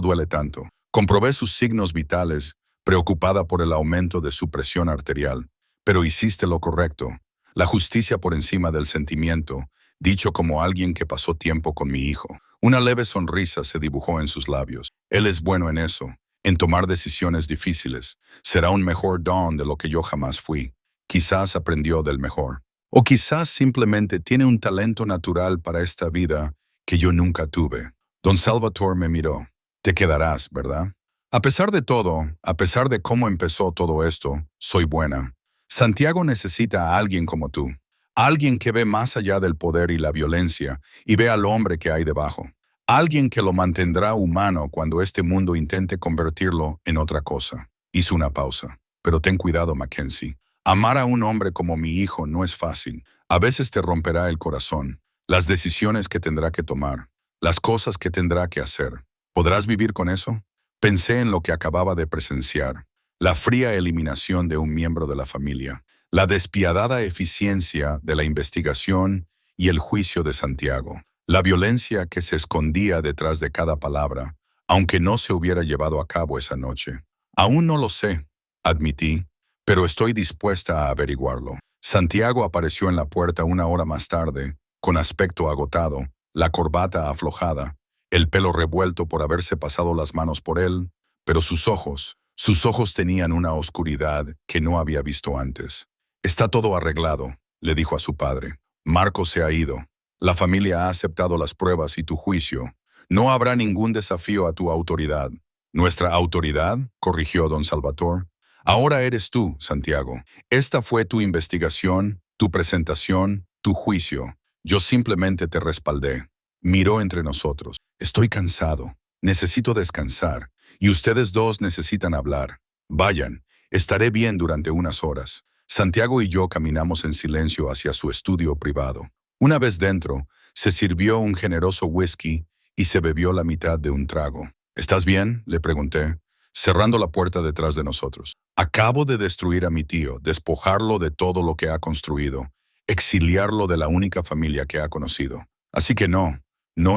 duele tanto. Comprobé sus signos vitales, preocupada por el aumento de su presión arterial. Pero hiciste lo correcto. La justicia por encima del sentimiento, dicho como alguien que pasó tiempo con mi hijo. Una leve sonrisa se dibujó en sus labios. Él es bueno en eso, en tomar decisiones difíciles. Será un mejor Don de lo que yo jamás fui. Quizás aprendió del mejor. O quizás simplemente tiene un talento natural para esta vida que yo nunca tuve. Don Salvatore me miró. Te quedarás, ¿verdad? A pesar de todo, a pesar de cómo empezó todo esto, soy buena. Santiago necesita a alguien como tú. Alguien que ve más allá del poder y la violencia y ve al hombre que hay debajo. Alguien que lo mantendrá humano cuando este mundo intente convertirlo en otra cosa. Hizo una pausa. Pero ten cuidado, Mackenzie. Amar a un hombre como mi hijo no es fácil. A veces te romperá el corazón. Las decisiones que tendrá que tomar. Las cosas que tendrá que hacer. ¿Podrás vivir con eso? Pensé en lo que acababa de presenciar. La fría eliminación de un miembro de la familia. La despiadada eficiencia de la investigación y el juicio de Santiago. La violencia que se escondía detrás de cada palabra, aunque no se hubiera llevado a cabo esa noche. Aún no lo sé, admití, pero estoy dispuesta a averiguarlo. Santiago apareció en la puerta una hora más tarde, con aspecto agotado, la corbata aflojada, el pelo revuelto por haberse pasado las manos por él, pero sus ojos tenían una oscuridad que no había visto antes. Está todo arreglado, le dijo a su padre. Marco se ha ido. La familia ha aceptado las pruebas y tu juicio. No habrá ningún desafío a tu autoridad. ¿Nuestra autoridad?, corrigió don Salvatore. Ahora eres tú, Santiago. Esta fue tu investigación, tu presentación, tu juicio. Yo simplemente te respaldé. Miró entre nosotros. Estoy cansado. Necesito descansar. Y ustedes dos necesitan hablar. Vayan. Estaré bien durante unas horas. Santiago y yo caminamos en silencio hacia su estudio privado. Una vez dentro, se sirvió un generoso whisky y se bebió la mitad de un trago. ¿Estás bien?, le pregunté, cerrando la puerta detrás de nosotros. Acabo de destruir a mi tío, despojarlo de todo lo que ha construido, exiliarlo de la única familia que ha conocido. Así que no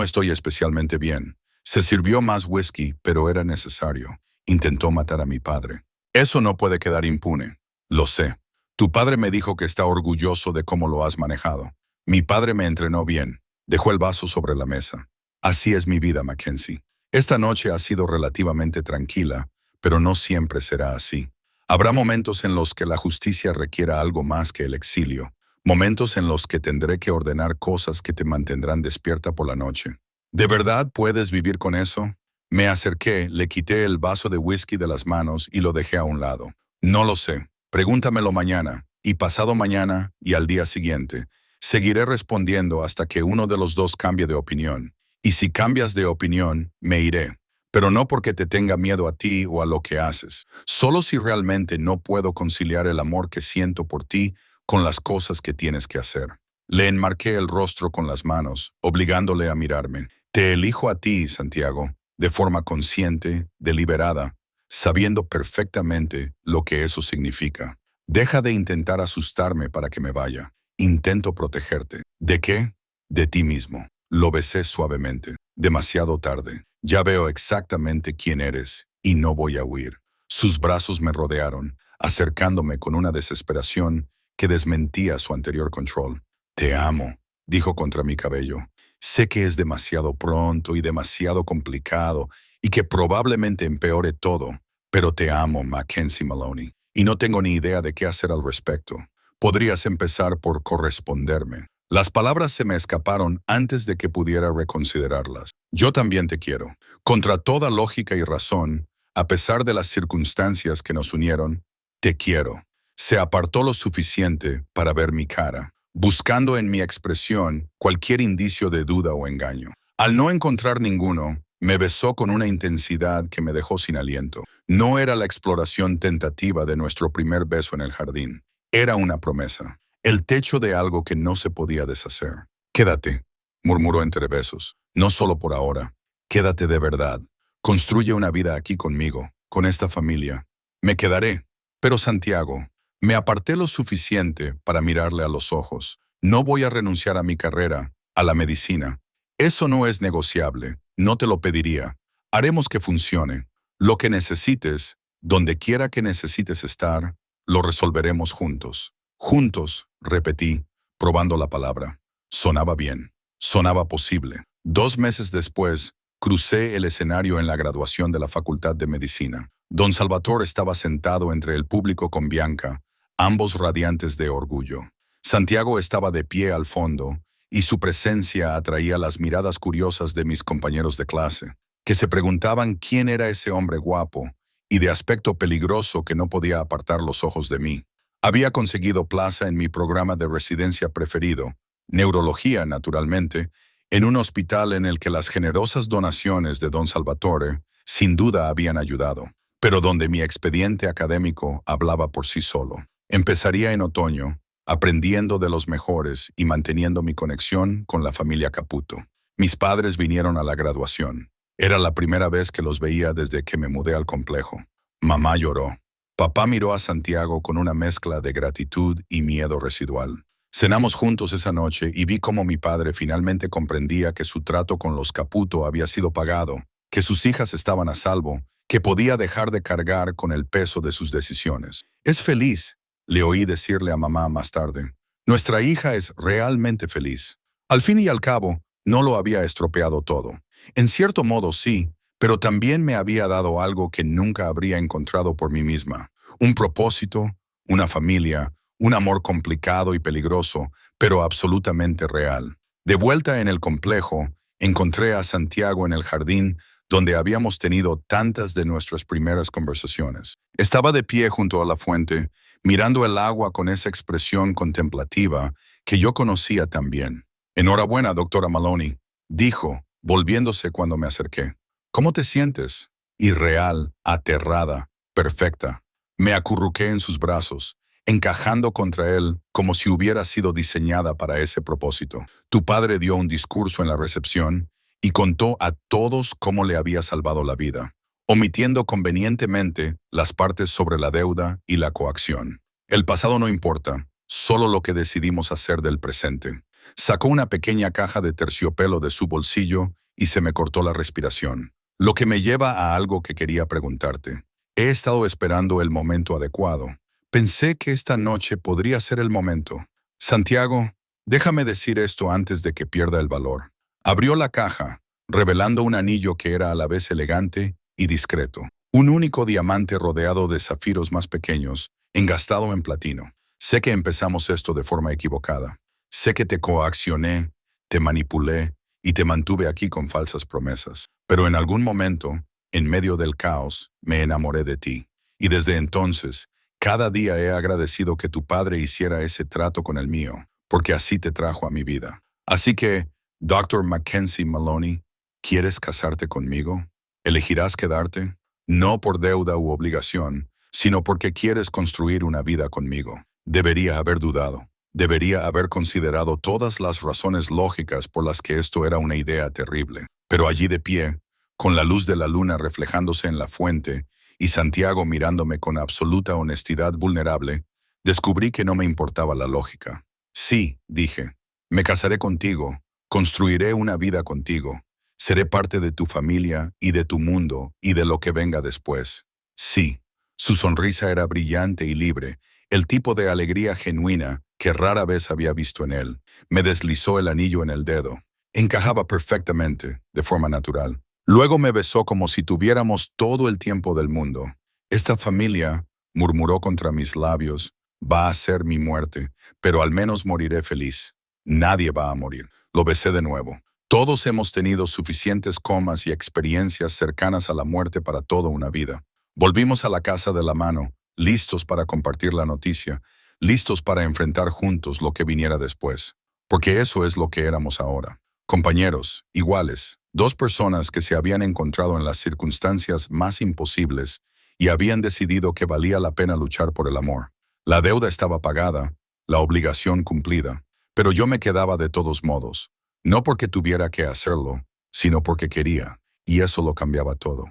estoy especialmente bien. Se sirvió más whisky, pero era necesario. Intentó matar a mi padre. Eso no puede quedar impune. Lo sé. Tu padre me dijo que está orgulloso de cómo lo has manejado. Mi padre me entrenó bien. Dejó el vaso sobre la mesa. Así es mi vida, Mackenzie. Esta noche ha sido relativamente tranquila, pero no siempre será así. Habrá momentos en los que la justicia requiera algo más que el exilio. Momentos en los que tendré que ordenar cosas que te mantendrán despierta por la noche. ¿De verdad puedes vivir con eso? Me acerqué, le quité el vaso de whisky de las manos y lo dejé a un lado. No lo sé. Pregúntamelo mañana, y pasado mañana, y al día siguiente. Seguiré respondiendo hasta que uno de los dos cambie de opinión. Y si cambias de opinión, me iré. Pero no porque te tenga miedo a ti o a lo que haces. Solo si realmente no puedo conciliar el amor que siento por ti con las cosas que tienes que hacer. Le enmarqué el rostro con las manos, obligándole a mirarme. Te elijo a ti, Santiago, de forma consciente, deliberada, sabiendo perfectamente lo que eso significa. Deja de intentar asustarme para que me vaya. Intento protegerte. ¿De qué? De ti mismo. Lo besé suavemente. Demasiado tarde. Ya veo exactamente quién eres y no voy a huir. Sus brazos me rodearon, acercándome con una desesperación que desmentía su anterior control. Te amo, dijo contra mi cabello. Sé que es demasiado pronto y demasiado complicado y que probablemente empeore todo, pero te amo, Mackenzie Maloney, y no tengo ni idea de qué hacer al respecto. Podrías empezar por corresponderme. Las palabras se me escaparon antes de que pudiera reconsiderarlas. Yo también te quiero. Contra toda lógica y razón, a pesar de las circunstancias que nos unieron, te quiero. Se apartó lo suficiente para ver mi cara, buscando en mi expresión cualquier indicio de duda o engaño. Al no encontrar ninguno, me besó con una intensidad que me dejó sin aliento. No era la exploración tentativa de nuestro primer beso en el jardín. Era una promesa, el techo de algo que no se podía deshacer. Quédate, murmuró entre besos. No solo por ahora. Quédate de verdad. Construye una vida aquí conmigo, con esta familia. Me quedaré. Pero Santiago, me aparté lo suficiente para mirarle a los ojos. No voy a renunciar a mi carrera, a la medicina. Eso no es negociable. No te lo pediría. Haremos que funcione. Lo que necesites, donde quiera que necesites estar, lo resolveremos juntos. Juntos, repetí, probando la palabra. Sonaba bien. Sonaba posible. 2 meses después, crucé el escenario en la graduación de la Facultad de Medicina. Don Salvatore estaba sentado entre el público con Bianca, ambos radiantes de orgullo. Santiago estaba de pie al fondo, y su presencia atraía las miradas curiosas de mis compañeros de clase, que se preguntaban quién era ese hombre guapo y de aspecto peligroso que no podía apartar los ojos de mí. Había conseguido plaza en mi programa de residencia preferido, neurología naturalmente, en un hospital en el que las generosas donaciones de don Salvatore sin duda habían ayudado, pero donde mi expediente académico hablaba por sí solo. Empezaría en otoño, aprendiendo de los mejores y manteniendo mi conexión con la familia Caputo. Mis padres vinieron a la graduación. Era la primera vez que los veía desde que me mudé al complejo. Mamá lloró. Papá miró a Santiago con una mezcla de gratitud y miedo residual. Cenamos juntos esa noche y vi cómo mi padre finalmente comprendía que su trato con los Caputo había sido pagado, que sus hijas estaban a salvo, que podía dejar de cargar con el peso de sus decisiones. Es feliz, le oí decirle a mamá más tarde. Nuestra hija es realmente feliz. Al fin y al cabo, no lo había estropeado todo. En cierto modo sí, pero también me había dado algo que nunca habría encontrado por mí misma. Un propósito, una familia, un amor complicado y peligroso, pero absolutamente real. De vuelta en el complejo, encontré a Santiago en el jardín donde habíamos tenido tantas de nuestras primeras conversaciones. Estaba de pie junto a la fuente, mirando el agua con esa expresión contemplativa que yo conocía tan bien. «Enhorabuena, doctora Maloney», dijo, volviéndose cuando me acerqué. «¿Cómo te sientes?» Irreal, aterrada, perfecta. Me acurruqué en sus brazos, encajando contra él como si hubiera sido diseñada para ese propósito. Tu padre dio un discurso en la recepción y contó a todos cómo le había salvado la vida, omitiendo convenientemente las partes sobre la deuda y la coacción. El pasado no importa, solo lo que decidimos hacer del presente. Sacó una pequeña caja de terciopelo de su bolsillo y se me cortó la respiración. Lo que me lleva a algo que quería preguntarte. He estado esperando el momento adecuado. Pensé que esta noche podría ser el momento. Santiago, déjame decir esto antes de que pierda el valor. Abrió la caja, revelando un anillo que era a la vez elegante y discreto. Un único diamante rodeado de zafiros más pequeños, engastado en platino. Sé que empezamos esto de forma equivocada. Sé que te coaccioné, te manipulé y te mantuve aquí con falsas promesas. Pero en algún momento, en medio del caos, me enamoré de ti. Y desde entonces, cada día he agradecido que tu padre hiciera ese trato con el mío, porque así te trajo a mi vida. Así que, Dr. Mackenzie Maloney, ¿quieres casarte conmigo? ¿Elegirás quedarte? No por deuda u obligación, sino porque quieres construir una vida conmigo. Debería haber dudado. Debería haber considerado todas las razones lógicas por las que esto era una idea terrible. Pero allí de pie, con la luz de la luna reflejándose en la fuente y Santiago mirándome con absoluta honestidad vulnerable, descubrí que no me importaba la lógica. Sí, dije, me casaré contigo, construiré una vida contigo, seré parte de tu familia y de tu mundo y de lo que venga después. Sí, su sonrisa era brillante y libre, el tipo de alegría genuina que rara vez había visto en él. Me deslizó el anillo en el dedo. Encajaba perfectamente, de forma natural. Luego me besó como si tuviéramos todo el tiempo del mundo. Esta familia, murmuró contra mis labios, va a ser mi muerte, pero al menos moriré feliz. Nadie va a morir. Lo besé de nuevo. Todos hemos tenido suficientes comas y experiencias cercanas a la muerte para toda una vida. Volvimos a la casa de la mano, listos para compartir la noticia, listos para enfrentar juntos lo que viniera después. Porque eso es lo que éramos ahora. Compañeros, iguales, dos personas que se habían encontrado en las circunstancias más imposibles y habían decidido que valía la pena luchar por el amor. La deuda estaba pagada, la obligación cumplida, pero yo me quedaba de todos modos, no porque tuviera que hacerlo, sino porque quería, y eso lo cambiaba todo.